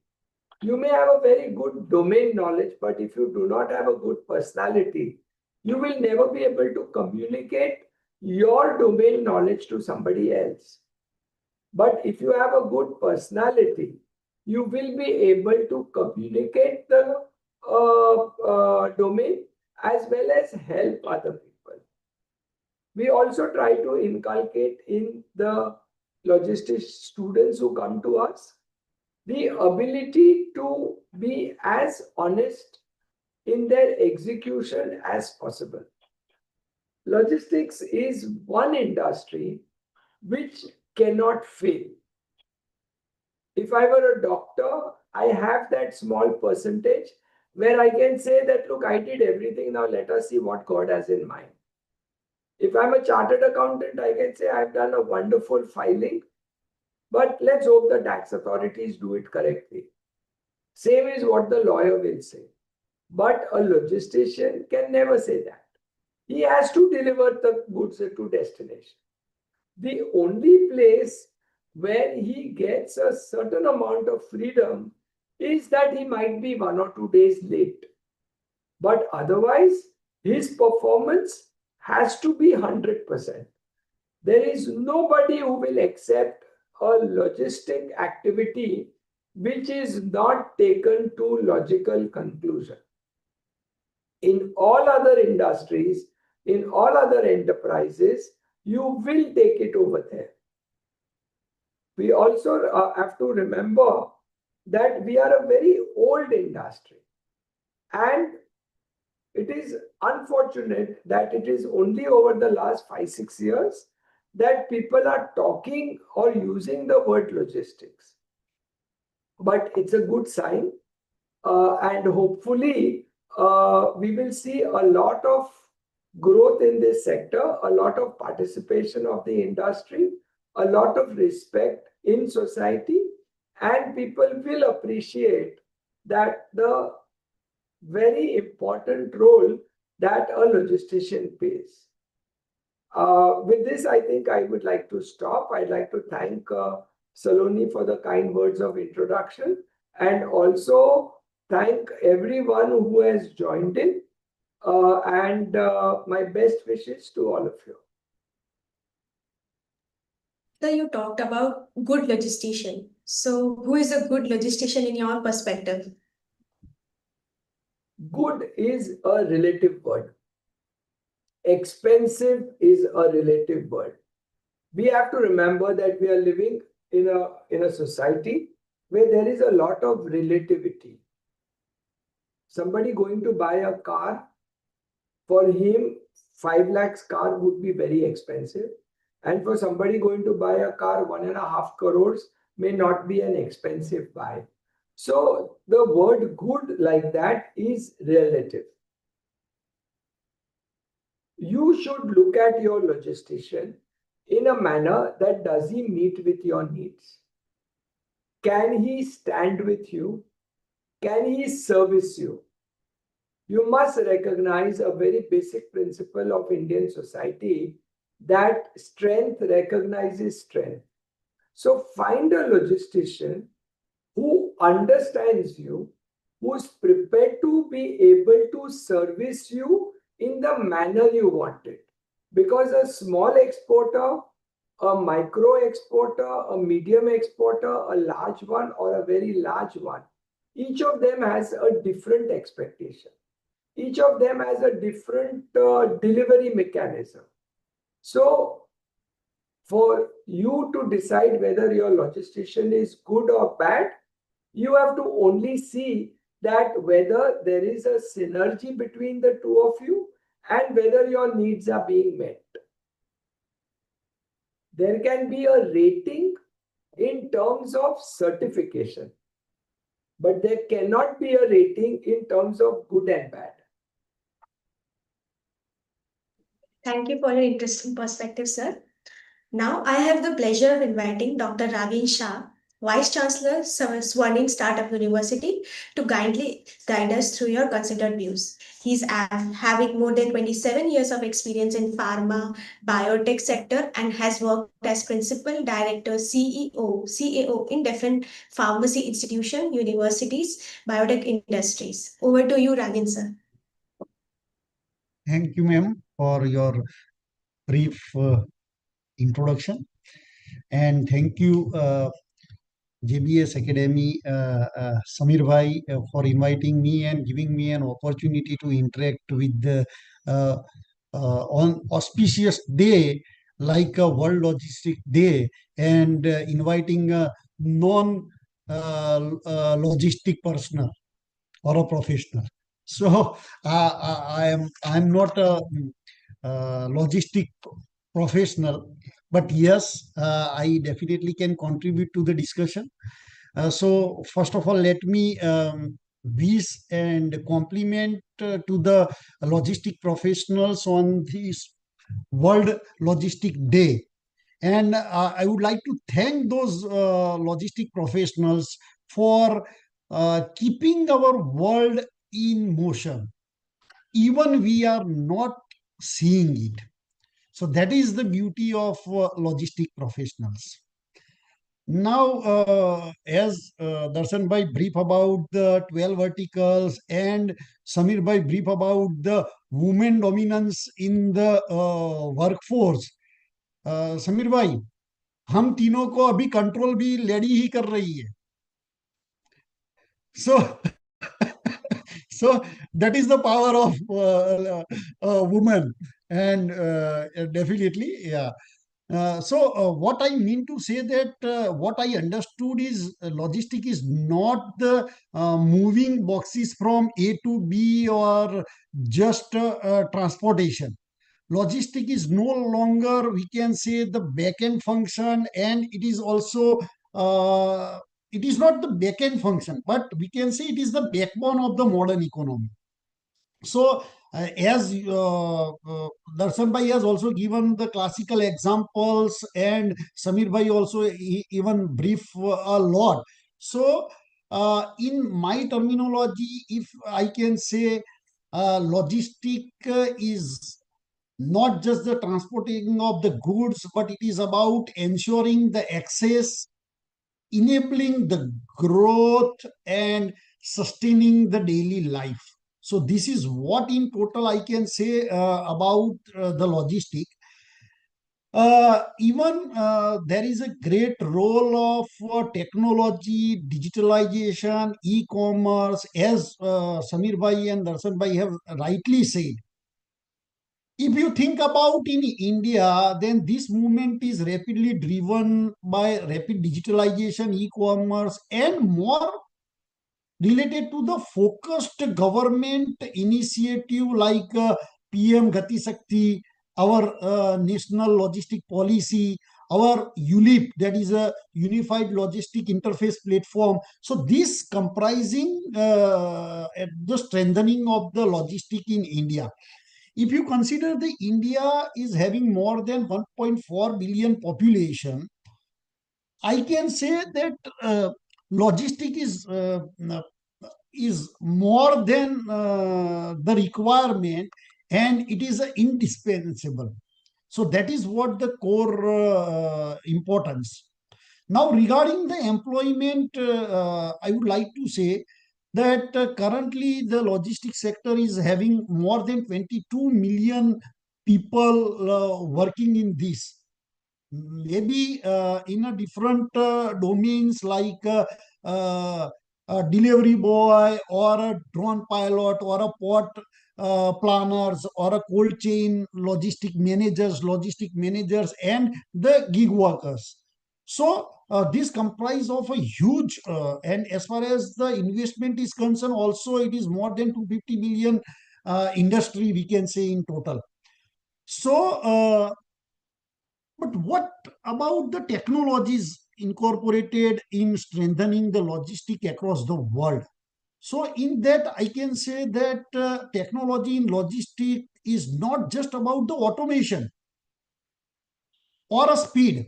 You may have a very good domain knowledge, but if you do not have a good personality, you will never be able to communicate your domain knowledge to somebody else. But if you have a good personality, you will be able to communicate the domain as well as help other people. We also try to inculcate in the logistics students who come to us the ability to be as honest in their execution as possible. Logistics is one industry which cannot fail. If I were a doctor, I have that small percentage where I can say that, look, I did everything, now let us see what God has in mind. If I'm a chartered accountant, I can say I've done a wonderful filing, but let's hope the tax authorities do it correctly. Same is what the lawyer will say. But a logistician can never say that. He has to deliver the goods to destination. The only place where he gets a certain amount of freedom is that he might be 1 or 2 days late. But otherwise, his performance has to be 100%. There is nobody who will accept a logistic activity which is not taken to logical conclusion. In all other industries, in all other enterprises, you will take it over there. We also have to remember that we are a very old industry, and it is unfortunate that it is only over the last 5-6 years that people are talking or using the word logistics. But it's a good sign, and hopefully we will see a lot of growth in this sector, a lot of participation of the industry, a lot of respect in society, and people will appreciate that the very important role that a logistician plays. With this, I think I would like to stop. I'd like to thank Saloni for the kind words of introduction, and also thank everyone who has joined in. and my best wishes to all of you. So you talked about good logistician. So who is a good logistician in your perspective? Good is a relative word. Expensive is a relative word. We have to remember that we are living in a society where there is a lot of relativity. Somebody going to buy a car, for him, 5 lakhs car would be very expensive. And for somebody going to buy a car, 1.5 crores may not be an expensive buy. So the word good like that is relative. You should look at your logistician in a manner that does he meet with your needs? Can he stand with you? Can he service you? You must recognize a very basic principle of Indian society that strength recognizes strength. So find a logistician who understands you, who is prepared to be able to service you in the manner you want it. Because a small exporter, a micro exporter, a medium exporter, a large one, or a very large one, each of them has a different expectation. Each of them has a different delivery mechanism. So, for you to decide whether your logistician is good or bad, you have to only see that whether there is a synergy between the two of you and whether your needs are being met. There can be a rating in terms of certification, but there cannot be a rating in terms of good and bad. Thank you for your interesting perspective, sir. Now I have the pleasure of inviting Dr. Ragin Shah, Vice Chancellor, Swarnim Startup University, to guide us through your considered views. He's having more than 27 years of experience in pharma, biotech sector and has worked as principal director, CEO, CAO in different pharmacy institution, universities, biotech industries. Over to you, Ragin, sir. Thank you, ma'am, for your brief introduction. And thank you, JBS Academy, Samir Bhai, for inviting me and giving me an opportunity to interact with the on auspicious day like a World Logistic Day and inviting a non-logistic personnel or a professional. So I'm not a logistic professional, but yes, I definitely can contribute to the discussion. So first of all, let me wish and compliment to the logistic professionals on this World Logistic Day. And I would like to thank those logistic professionals for keeping our world in motion, even we are not seeing it. So that is the beauty of logistic professionals. Now, as Darshan Bhai brief about the 12 verticals and Samir Bhai brief about the women dominance in the workforce, Sameer भाई हम तीनों को अभी control भी lady ही कर रही है. So so that is the power of woman, and definitely, yeah. What I mean to say that what I understood is logistic is not the moving boxes from A to B or just transportation. Logistic is no longer, we can say, the back-end function, and it is also it is not the back-end function, but we can say it is the backbone of the modern economy. So, as Darshan Bhai has also given the classical examples, and Samir Bhai also even brief a lot. So, in my terminology, if I can say, logistic is not just the transporting of the goods, but it is about ensuring the access, enabling the growth, and sustaining the daily life. So this is what in total I can say about the logistic. Even there is a great role of technology, digitalization, e-commerce, as Samir Bhai and Darshan Bhai have rightly said. If you think about in India, then this movement is rapidly driven by rapid digitalization, e-commerce, and more related to the focused government initiative like PM Gati Shakti, our national logistic policy, our ULIP, that is a unified logistic interface platform. So this comprising the strengthening of the logistic in India. If you consider the India is having more than 1.4 billion population, I can say that logistic is more than the requirement, and it is indispensable. So that is what the core importance. Now, regarding the employment, I would like to say that currently the logistics sector is having more than 22 million people working in this. Maybe in a different domains like a delivery boy or a drone pilot or a port planners or a cold chain logistic managers and the gig workers. So this comprise of a huge and as far as the investment is concerned, also it is more than 250 billion industry we can say in total. So but what about the technologies incorporated in strengthening the logistic across the world? So in that, I can say that technology in logistic is not just about the automation or a speed.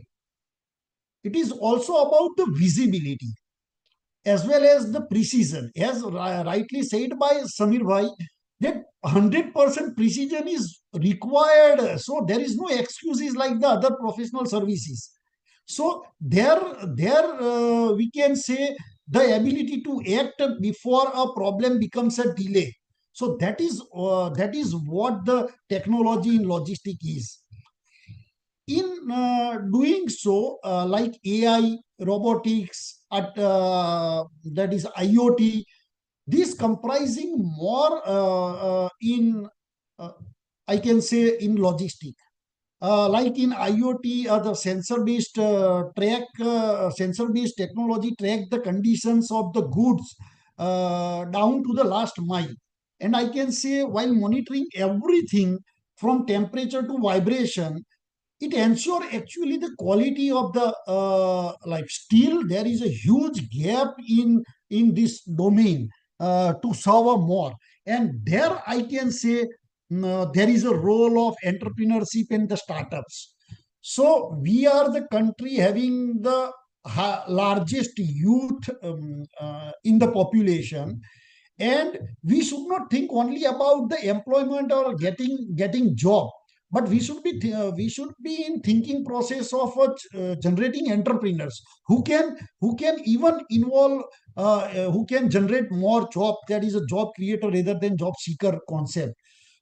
It is also about the visibility as well as the precision. As rightly said by Samir Bhai, that 100% precision is required. So there is no excuses like the other professional services. So there we can say the ability to act before a problem becomes a delay. So that is what the technology in logistic is. In doing so, like AI, robotics, that is IoT, this comprising more in I can say in logistic. Like in IoT, the sensor-based technology track the conditions of the goods down to the last mile. And I can say while monitoring everything from temperature to vibration, it ensure actually the quality of the like still there is a huge gap in this domain to serve more, and there I can say there is a role of entrepreneurship and the startups. So we are the country having the largest youth in the population, and we should not think only about the employment or getting job, but we should be in thinking process of generating entrepreneurs who can even involve who can generate more job, that is a job creator rather than job seeker concept.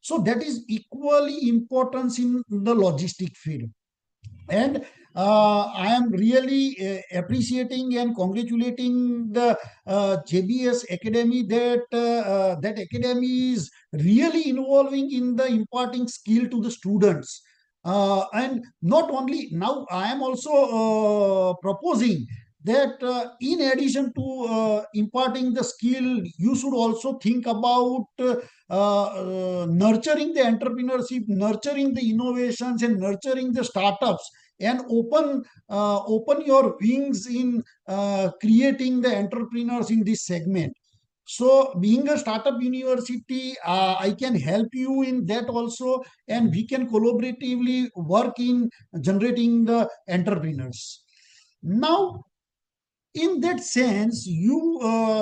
So that is equally importance in the logistic field. And I am really appreciating and congratulating the JBS Academy that that academy is really involving in the imparting skill to the students. And not only now, I am also proposing that in addition to imparting the skill, you should also think about nurturing the entrepreneurship, nurturing the innovations, and nurturing the startups, and open your wings in creating the entrepreneurs in this segment. So being a startup university, I can help you in that also, and we can collaboratively work in generating the entrepreneurs. Now, in that sense, you,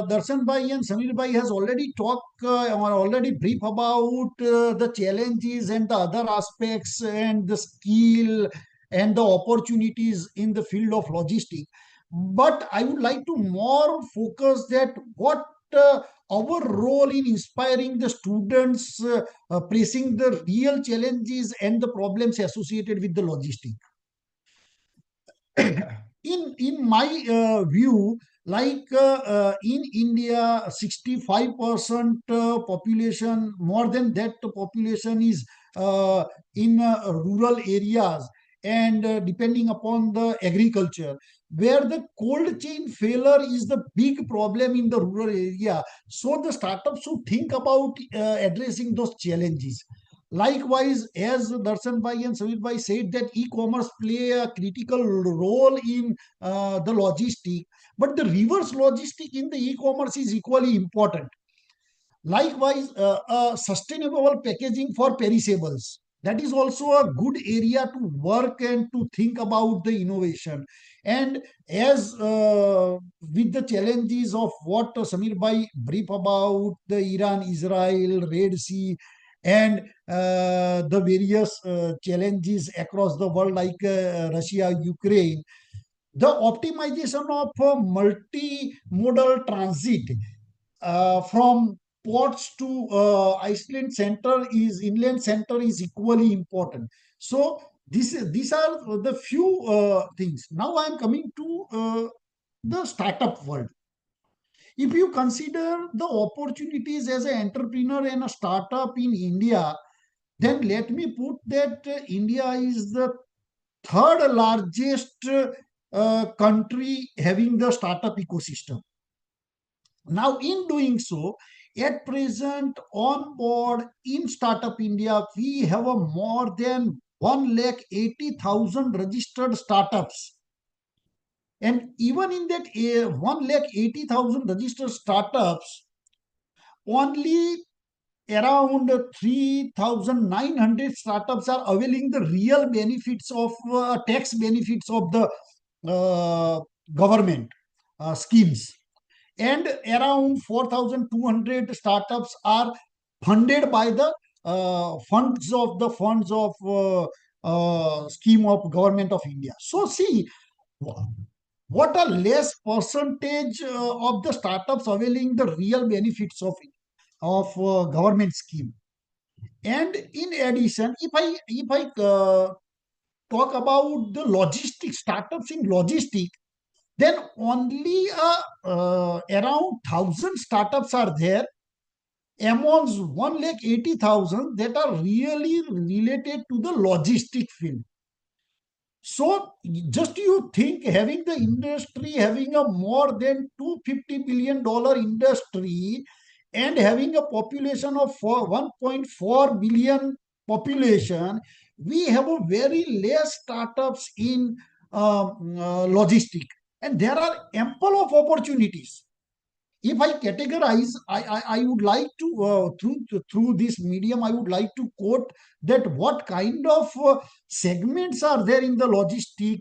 Darshan Bhai and Samir Bhai has already talked or already brief about the challenges and the other aspects and the skill and the opportunities in the field of logistics. But I would like to more focus that what our role in inspiring the students, pressing the real challenges and the problems associated with the logistics. In my view, like in India, 65% population, more than that population is in rural areas, and depending upon the agriculture, where the cold chain failure is the big problem in the rural area. So the startups should think about addressing those challenges. Likewise, as Darshan Bhai and Samir Bhai said, that e-commerce play a critical role in the logistic, but the reverse logistic in the e-commerce is equally important. Likewise, sustainable packaging for perishables. That is also a good area to work and to think about the innovation. And as with the challenges of what Samir Bhai brief about the Iran-Israel, Red Sea, and the various challenges across the world like Russia-Ukraine, the optimization of multimodal transit from ports to inland center is equally important. So these are the few things. Now I am coming to the startup world. If you consider the opportunities as an entrepreneur and a startup in India, then let me put that India is the third largest country having the startup ecosystem. Now, in doing so, at present on board in Startup India, we have a more than 1,80,000 registered startups. And even in that 1,80,000 registered startups, only around 3,900 startups are availing the real benefits of tax benefits of the government schemes, and around 4,200 startups are funded by the funds of scheme of government of India. So see, what a less percentage of the startups availing the real benefits of government scheme. And in addition, if I talk about the logistics startups in logistics, then only around 1,000 startups are there amongst 1,80,000 that are really related to the logistic field. So just you think, having the industry having a more than $250 billion industry and having a population of 1.4 billion population, we have a very less startups in logistic, and there are ample of opportunities. If I categorize, I would like to through this medium, I would like to quote that what kind of segments are there in the logistic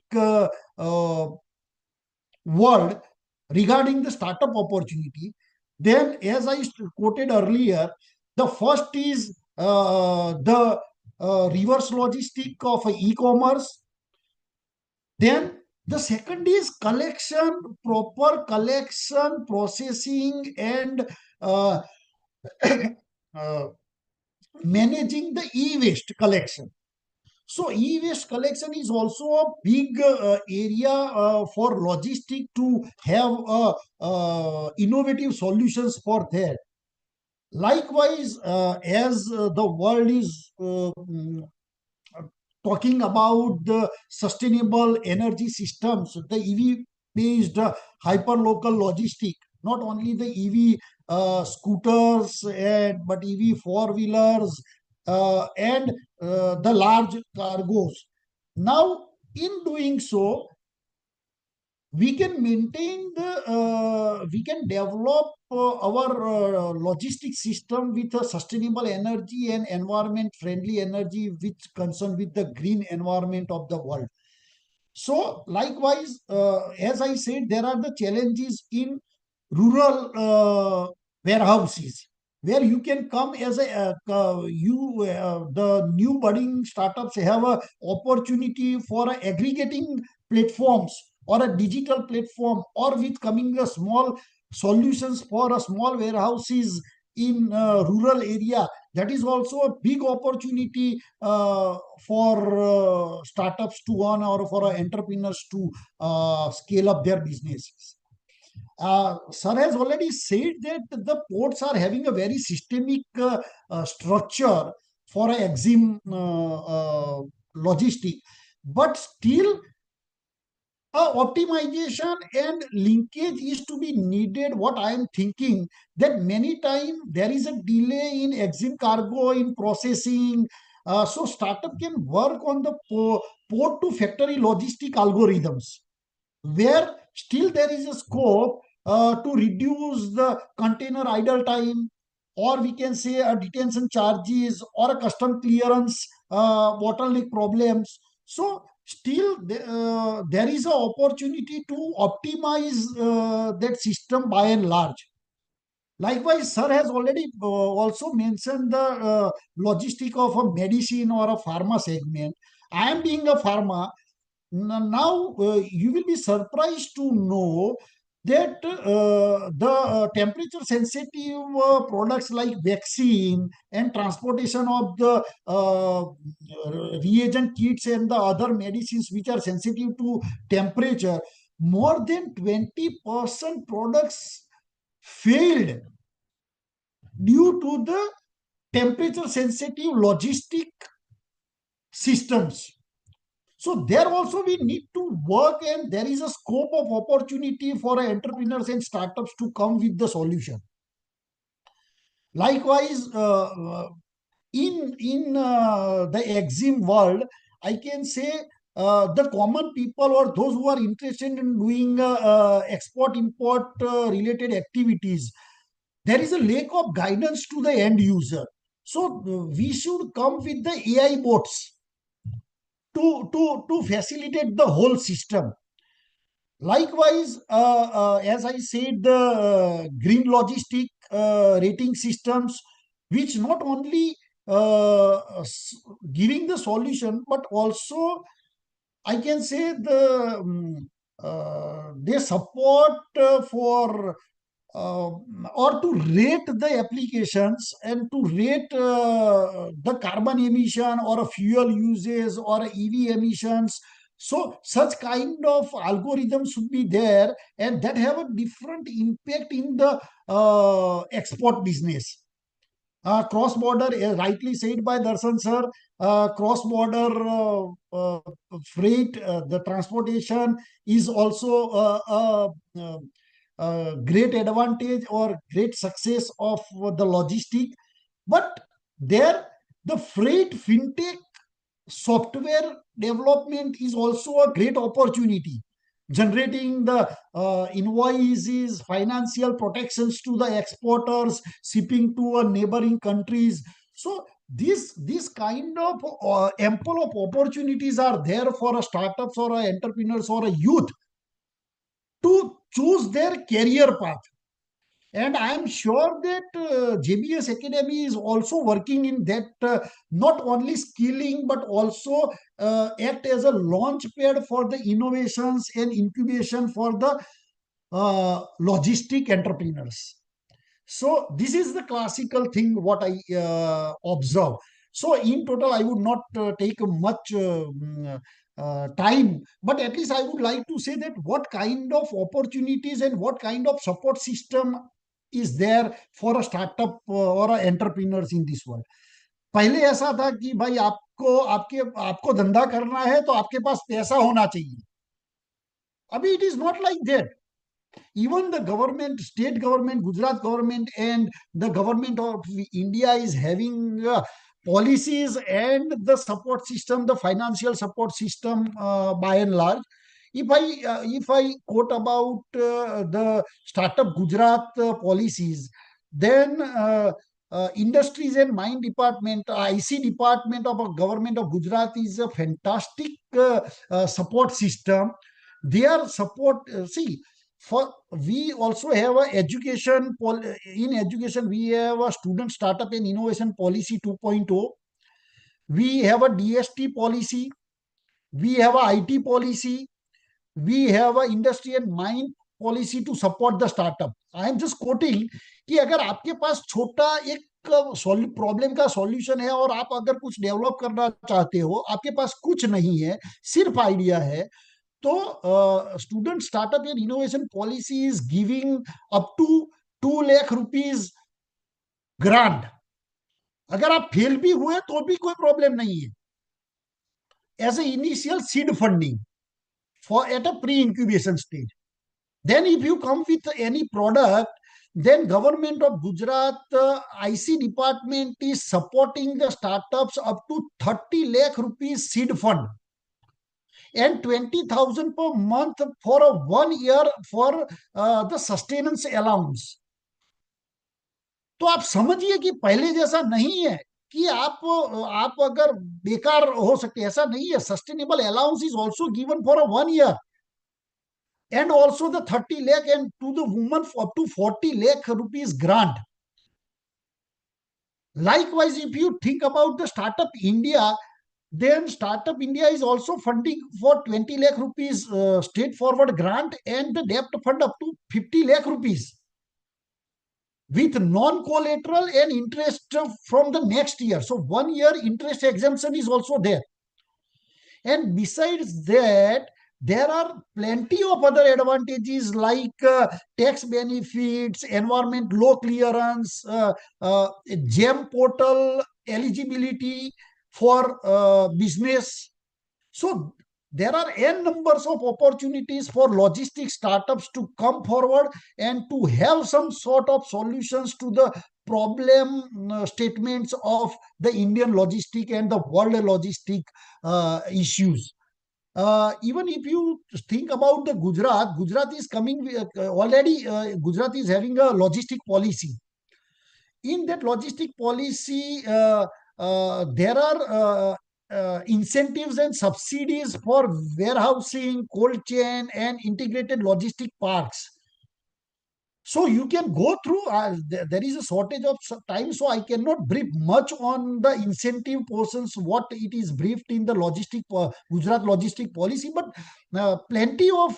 world regarding the startup opportunity. Then, as I quoted earlier, the first is the reverse logistic of e-commerce. Then the second is collection, proper collection, processing, and uh, managing the e-waste collection. So e-waste collection is also a big area for logistic to have innovative solutions for that. Likewise, as the world is talking about the sustainable energy systems, the EV based hyperlocal logistic, not only the EV scooters, but EV four wheelers and the large cargos. Now, in doing so, we can maintain we can develop our logistic system with a sustainable energy and environment friendly energy, which concern with the green environment of the world. So likewise, as I said, there are the challenges in rural warehouses, where you can come as a the new budding startups have a opportunity for aggregating platforms or a digital platform, or with coming a small solutions for a small warehouses in rural area. That is also a big opportunity for startups to earn, or for entrepreneurs to scale up their businesses. Sir has already said that the ports are having a very systemic structure for a exim logistic, but still optimization and linkage is to be needed. What I am thinking, that many times there is a delay in exim cargo in processing. So startup can work on the port to factory logistic algorithms, where still there is a scope to reduce the container idle time, or we can say a detention charges, or a custom clearance bottleneck problems. So still there is an opportunity to optimize that system by and large. Likewise, sir has already also mentioned the logistic of a medicine or a pharma segment. I am being a pharma. Now, you will be surprised to know that the temperature sensitive products like vaccine and transportation of the reagent kits and the other medicines which are sensitive to temperature, more than 20% products failed due to the temperature sensitive logistic systems. So there also we need to work, and there is a scope of opportunity for entrepreneurs and startups to come with the solution. Likewise, in the exim world, I can say the common people, or those who are interested in doing export import related activities, there is a lack of guidance to the end user. So we should come with the AI bots to facilitate the whole system. Likewise, as I said, the green logistic rating systems, which not only giving the solution, but also I can say they support for or to rate the applications, and to rate the carbon emission, or a fuel usage, or EV emissions. So such kind of algorithms should be there, and that have a different impact in the export business. Cross-border, rightly said by Darshan sir, cross-border freight, the transportation is also great advantage or great success of the logistic. But there, the freight fintech software development is also a great opportunity, generating the invoices, financial protections to the exporters, shipping to neighboring countries. So this kind of ample of opportunities are there for startups, or entrepreneurs, or a youth to choose their career path. And I am sure that JBS Academy is also working in that, not only skilling, but also act as a launch pad for the innovations and incubation for the logistic entrepreneurs. So this is the classical thing what I observe. So in total, I would not take much time, but at least I would like to say that what kind of opportunities and what kind of support system is there for a startup or a entrepreneurs in this world. पहले ऐसा था कि भाई आपको धंधा करना है तो आपके पास पैसा होना चाहिए. अभी it is not like that. Even the government, state government, Gujarat government, and the government of India is having policies and the support system, the financial support system by and large. If I quote about the Startup Gujarat policies, then Industries and Mine Department, IC Department of Government of Gujarat is a fantastic support system. Their support, see, for we also have a education in education we have a student startup and innovation policy 2.0. We have a DST policy, we have a IT policy, we have a industry and mine policy to support the startup. I am just quoting कि अगर आपके पास छोटा एक problem का solution है और आप अगर कुछ डेवलप करना चाहते हो, आपके पास कुछ नहीं है, सिर्फ आइडिया है, तो student startup and innovation policy is giving up to 2 lakh rupees grant. अगर आप फेल भी हुए तो भी कोई प्रॉब्लम नहीं है, as a initial seed funding for at a pre-incubation stage. Then if you come with any product, then government of Gujarat IC department is supporting the startups up to 30 lakh rupees seed fund and 20,000 per month for a 1 year for the sustenance allowance. तो आप समझिए कि पहले जैसा नहीं है कि आप अगर बेकार हो सकते, ऐसा नहीं है. Sustainable allowance is also given for a 1 year. And also the 30 lakh and to the woman up to 40 lakh rupees grant. Likewise, if you think about the Startup India, then Startup India is also funding for 20 lakh rupees straightforward grant and the debt fund up to 50 lakh rupees with non-collateral and interest from the next year. So 1 year interest exemption is also there. And besides that, there are plenty of other advantages like tax benefits, environment law clearance, GEM portal eligibility for business. So there are n numbers of opportunities for logistics startups to come forward and to have some sort of solutions to the problem statements of the Indian logistic and the world logistic issues. Even if you think about the Gujarat is coming already. Gujarat is having a logistic policy. In that logistic policy, there are incentives and subsidies for warehousing, cold chain, and integrated logistic parks. So you can go through, there is a shortage of time, so I cannot brief much on the incentive portions, what it is briefed in the Gujarat logistic policy, but plenty of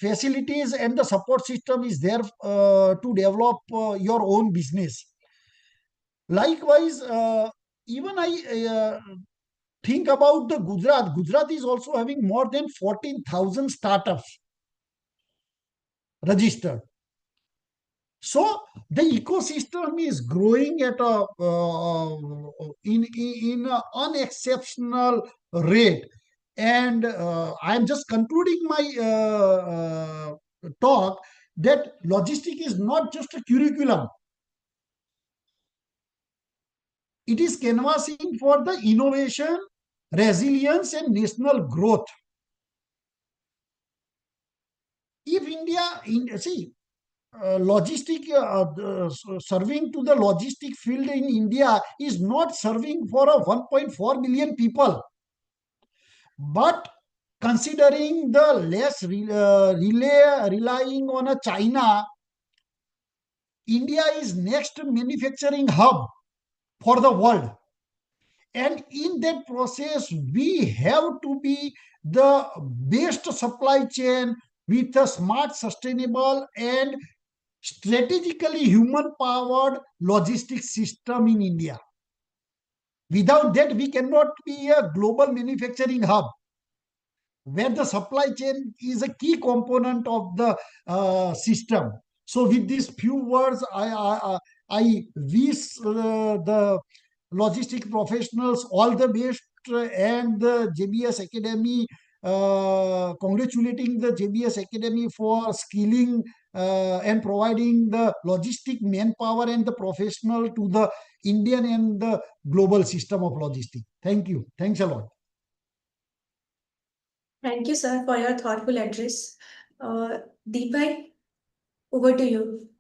facilities and the support system is there to develop your own business. Likewise, even I think about the Gujarat is also having more than 14,000 startups registered. So the ecosystem is growing at in an unexceptional rate. And I am just concluding my talk that logistics is not just a curriculum. It is canvassing for the innovation, resilience, and national growth. If India, serving to the logistic field in India is not serving for a 1.4 million people, but considering the less relying on a China, India is next manufacturing hub for the world. And in that process, we have to be the best supply chain with a smart, sustainable, and strategically human-powered logistics system in India. Without that, we cannot be a global manufacturing hub, where the supply chain is a key component of the system. So with these few words, I wish the logistic professionals all the best, and the JBS Academy, congratulating the JBS Academy for skilling and providing the logistic manpower and the professional to the Indian and the global system of logistics. Thank you. Thanks a lot. Thank you, sir, for your thoughtful address. Deepak, over to you.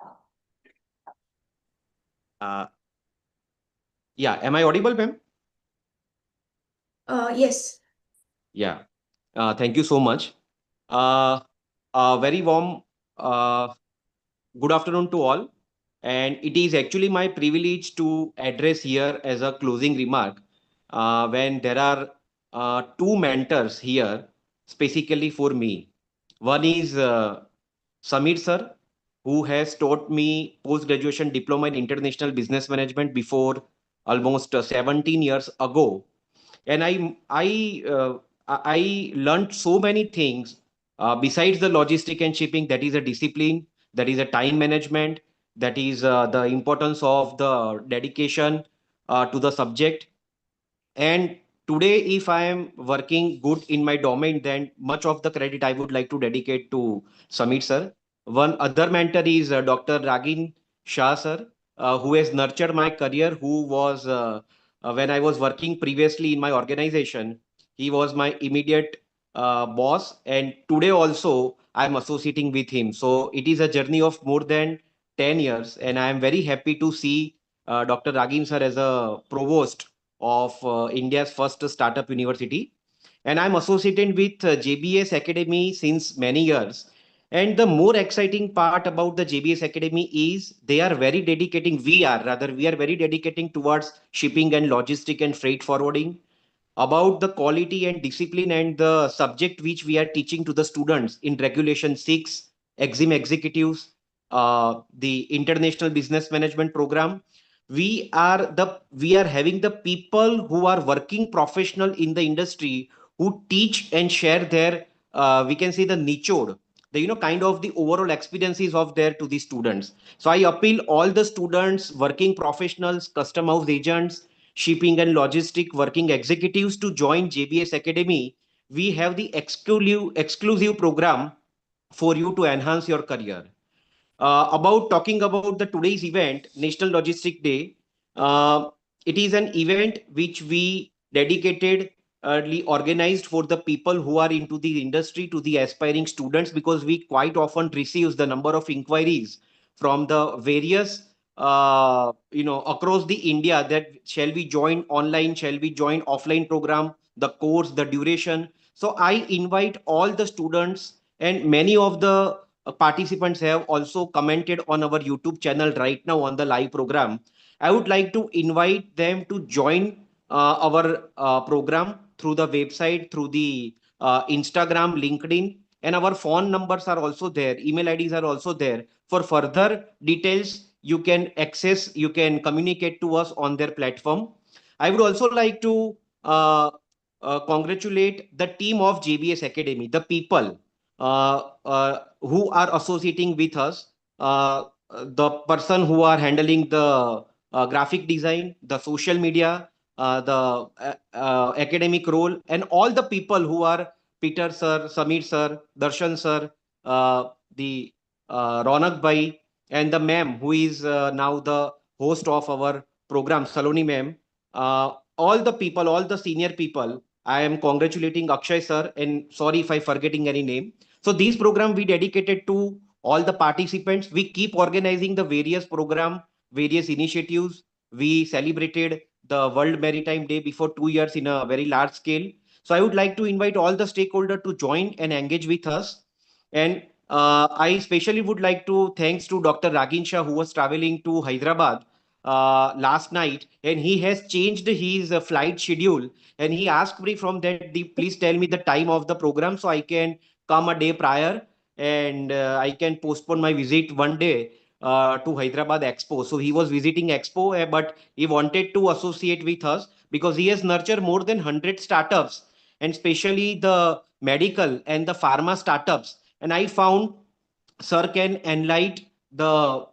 Yeah, am I audible, ma'am? Yes. Yeah. Thank you so much. A very warm good afternoon to all. And it is actually my privilege to address here as a closing remark when there are two mentors here specifically for me. One is Samir sir, who has taught me post-graduation diploma in international business management before almost 17 years ago. And I learned so many things besides the logistic and shipping. That is a discipline, that is a time management, that is the importance of the dedication to the subject. And today, if I am working good in my domain, then much of the credit I would like to dedicate to Samir sir. One other mentor is Dr. Ragin Shah sir, who has nurtured my career, who was, when I was working previously in my organization, he was my immediate boss. And today also, I'm associating with him. So it is a journey of more than 10 years. And I am very happy to see Dr. Ragin sir as a provost of India's first startup university. And I'm associated with JBS Academy since many years. And the more exciting part about the JBS Academy is they are very dedicating, we are very dedicating towards shipping and logistic and freight forwarding, about the quality and discipline and the subject which we are teaching to the students in Regulation 6, Exim Executives, the International Business Management Program. We are having the people who are working professional in the industry, who teach and share their we can say the nichod, the kind of the overall experiences of there to the students. So I appeal all the students, working professionals, custom house agents, shipping and logistic working executives to join JBS Academy. We have the exclusive program for you to enhance your career. About talking about the today's event, National Logistic Day. Uh, it is an event which we dedicated, organized for the people who are into the industry, to the aspiring students, because we quite often receive the number of inquiries from the various across the India, that shall we join online, shall we join offline program, the course, the duration. So I invite all the students, and many of the participants have also commented on our YouTube channel right now on the live program. I would like to invite them to join our program through the website, through the Instagram, LinkedIn, and our phone numbers are also there. Email IDs are also there. For further details, you can access, you can communicate to us on their platform. I would also like to congratulate the team of JBS Academy, the people who are associating with us, the person who are handling the graphic design, the social media, the academic role, and all the people who are Peter sir, Samir sir, Darshan sir, the Ronak Bhai, and the ma'am who is now the host of our program, Saloni ma'am. All the people, all the senior people, I am congratulating Akshay sir, and sorry if I forgetting any name. So these program we dedicated to all the participants. We keep organizing the various program, various initiatives. We celebrated the World Maritime Day before 2 years in a very large scale. So I would like to invite all the stakeholders to join and engage with us. And I especially would like to thanks to Dr. Ragin Shah, who was traveling to Hyderabad last night, and he has changed his flight schedule. And he asked me from that, please tell me the time of the program so I can come a day prior, and I can postpone my visit one day to Hyderabad Expo. So he was visiting Expo, but he wanted to associate with us because he has nurtured more than 100 startups, and especially the medical and the pharma startups. And I found sir can enlighten the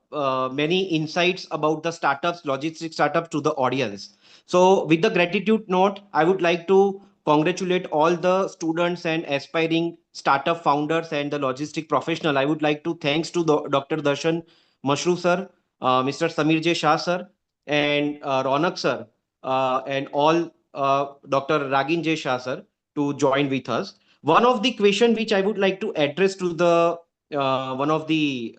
many insights about the startups, logistics startups to the audience. So with the gratitude note, I would like to congratulate all the students and aspiring startup founders and the logistic professional. I would like to thanks to Dr. Darshan, Mashroo sir, Mr. Samir J. Shah sir, and Ronak sir, and all Dr. Ragin J. Shah sir to join with us. One of the question which I would like to address to the one of the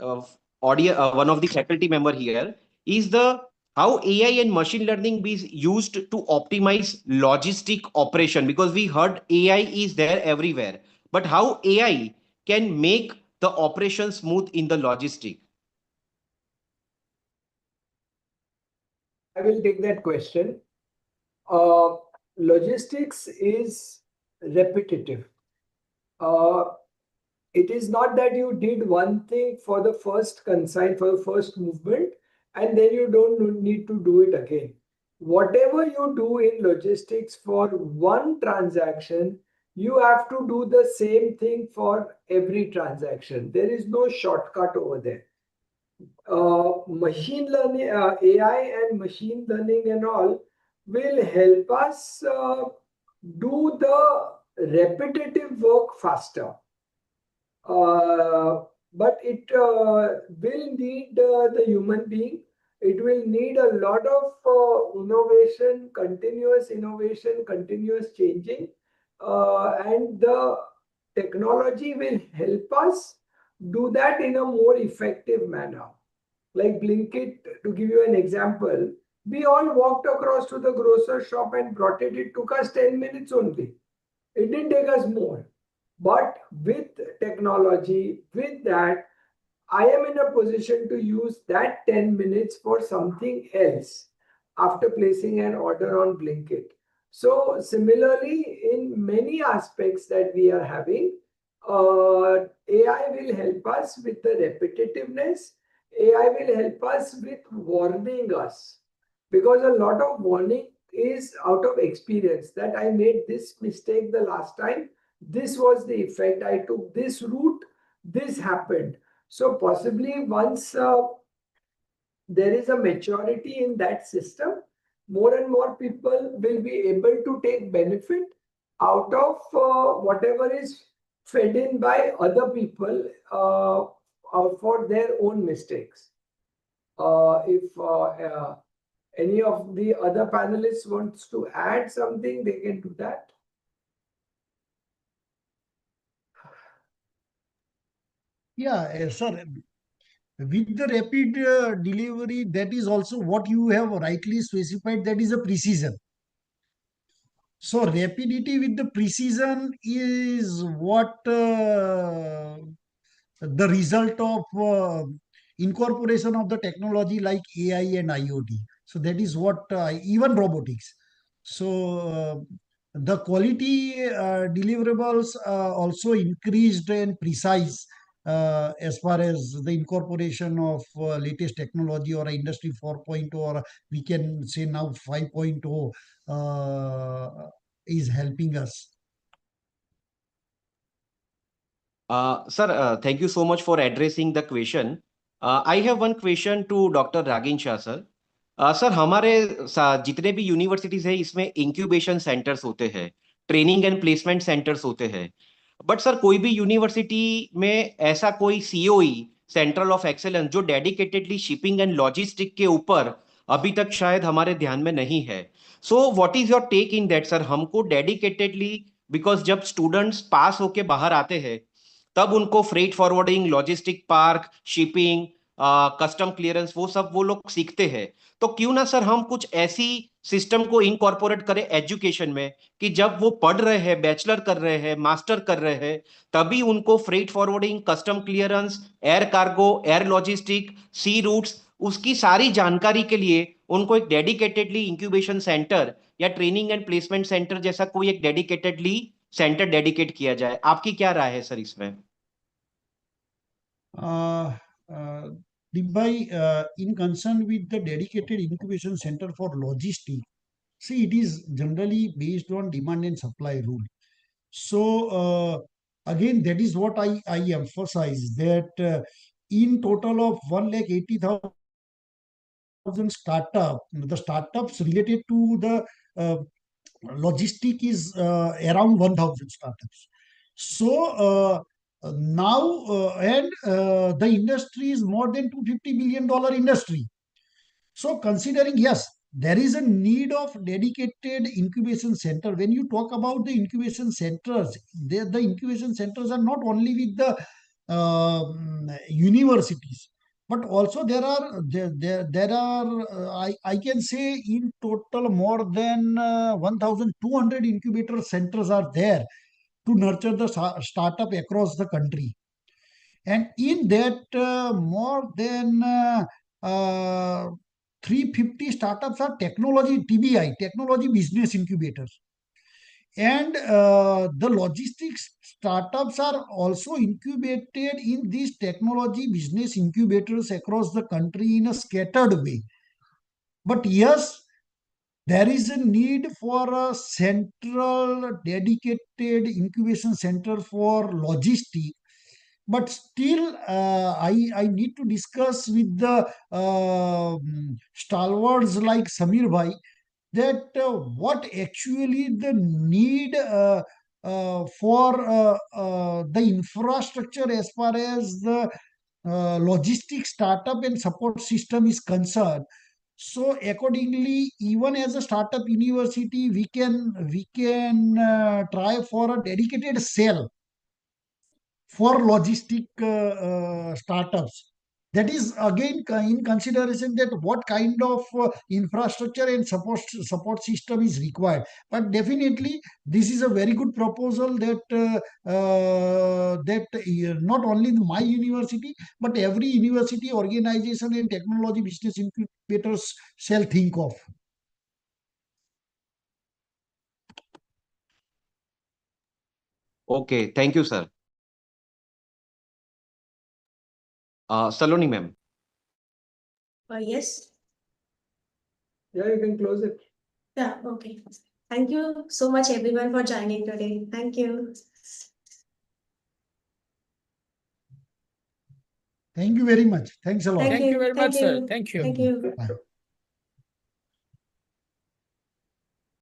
faculty member here is the how AI and machine learning is used to optimize logistic operation, because we heard AI is there everywhere, but how AI can make the operation smooth in the logistic. I will take that question. Uh, Logistics is repetitive. Uh, It is not that you did one thing for the first consign, for the first movement, and then you don't need to do it again. Whatever you do in logistics for one transaction, you have to do the same thing for every transaction. There is no shortcut over there. Machine learning, AI and machine learning and all will help us do the repetitive work faster. But it will need the human being. It will need a lot of innovation, continuous changing, and the technology will help us do that in a more effective manner. Like Blinkit, to give you an example, we all walked across to the grocer shop and brought it. It took us 10 minutes only. It didn't take us more. But with technology, with that, I am in a position to use that 10 minutes for something else after placing an order on Blinkit. So similarly, in many aspects that we are having, AI will help us with the repetitiveness. AI will help us with warning us, because a lot of warning is out of experience, that I made this mistake the last time. This was the effect. I took this route. This happened. So possibly once there is a maturity in that system, more and more people will be able to take benefit out of whatever is fed in by other people for their own mistakes. If any of the other panelists wants to add something, they can do that. Yeah, sir. With the rapid delivery, that is also what you have rightly specified, that is a precision. So rapidity with the precision is what the result of incorporation of the technology like AI and IoT. So that is what even robotics. So the quality deliverables also increased and precise as far as the incorporation of latest technology or industry 4.0, or we can say now 5.0 is helping us. Sir, thank you so much for addressing the question. I have one question to Dr. Ragin Shah, sir. Sir हमारे जितने भी universities है इसमें incubation centres होते हैं, training and placement centres होते हैं. But sir कोई भी यूनिवर्सिटी में ऐसा कोई सीओई, सेंट्रल ऑफ एक्सेलेंस, जो डेडिकेटेडली शिपिंग एंड लॉजिस्टिक के ऊपर अभी तक शायद हमारे ध्यान में नहीं है. So what is your take in that sir? हमको डेडिकेटेडली, बिकॉज जब स्टूडेंट्स पास होके बाहर आते हैं तब उनको freight forwarding, logistic park, shipping, custom clearance, वो सब वो लोग सीखते हैं. तो क्यों ना सर हम कुछ ऐसी सिस्टम को इनकॉर्पोरेट करें एजुकेशन में कि जब वो पढ़ रहे हैं, बैचलर कर रहे हैं, मास्टर कर रहे हैं, तभी उनको freight forwarding, custom clearance, air cargo, air logistic, sea routes, उसकी सारी जानकारी के लिए उनको एक डेडिकेटेडली इंक्यूबेशन सेंटर या ट्रेनिंग एंड प्लेसमेंट सेंटर जैसा कोई एक डेडिकेटेडली सेंटर डेडिकेट किया जाए. आपकी क्या राय है सर इसमें? In concern with the dedicated incubation center for logistics, see, it is generally based on demand and supply rule. So again, that is what I emphasize, that in total of 1,80,000 startup, the startups related to the logistic is around 1,000 startups. So now the industry is more than $250 billion industry. So considering, yes, there is a need of dedicated incubation center. When you talk about the incubation centers, the incubation centers are not only with the universities, but also there are I can say in total more than 1,200 incubator centers are there to nurture the startup across the country. And in that, more than 350 startups are technology TBI, technology business incubators. And the logistics startups are also incubated in these technology business incubators across the country in a scattered way. But yes, there is a need for a central dedicated incubation center for logistics. But still, I need to discuss with the stalwarts like Samir Bhai that what actually the need for the infrastructure as far as the logistics startup and support system is concerned. So accordingly, even as a startup university, we can try for a dedicated cell for logistic startups. That is again in consideration that what kind of infrastructure and support system is required. But definitely, this is a very good proposal that not only my university but every university, organization, and technology business incubators shall think of. Okay, thank you, sir. Saloni ma'am. Yes. Yeah, you can close it. Yeah, okay. Thank you so much, everyone, for joining today. Thank you. Thank you very much. Thanks a lot. Thank Thank you you. very Thank much, sir. you. Thank you. Thank you. Bye.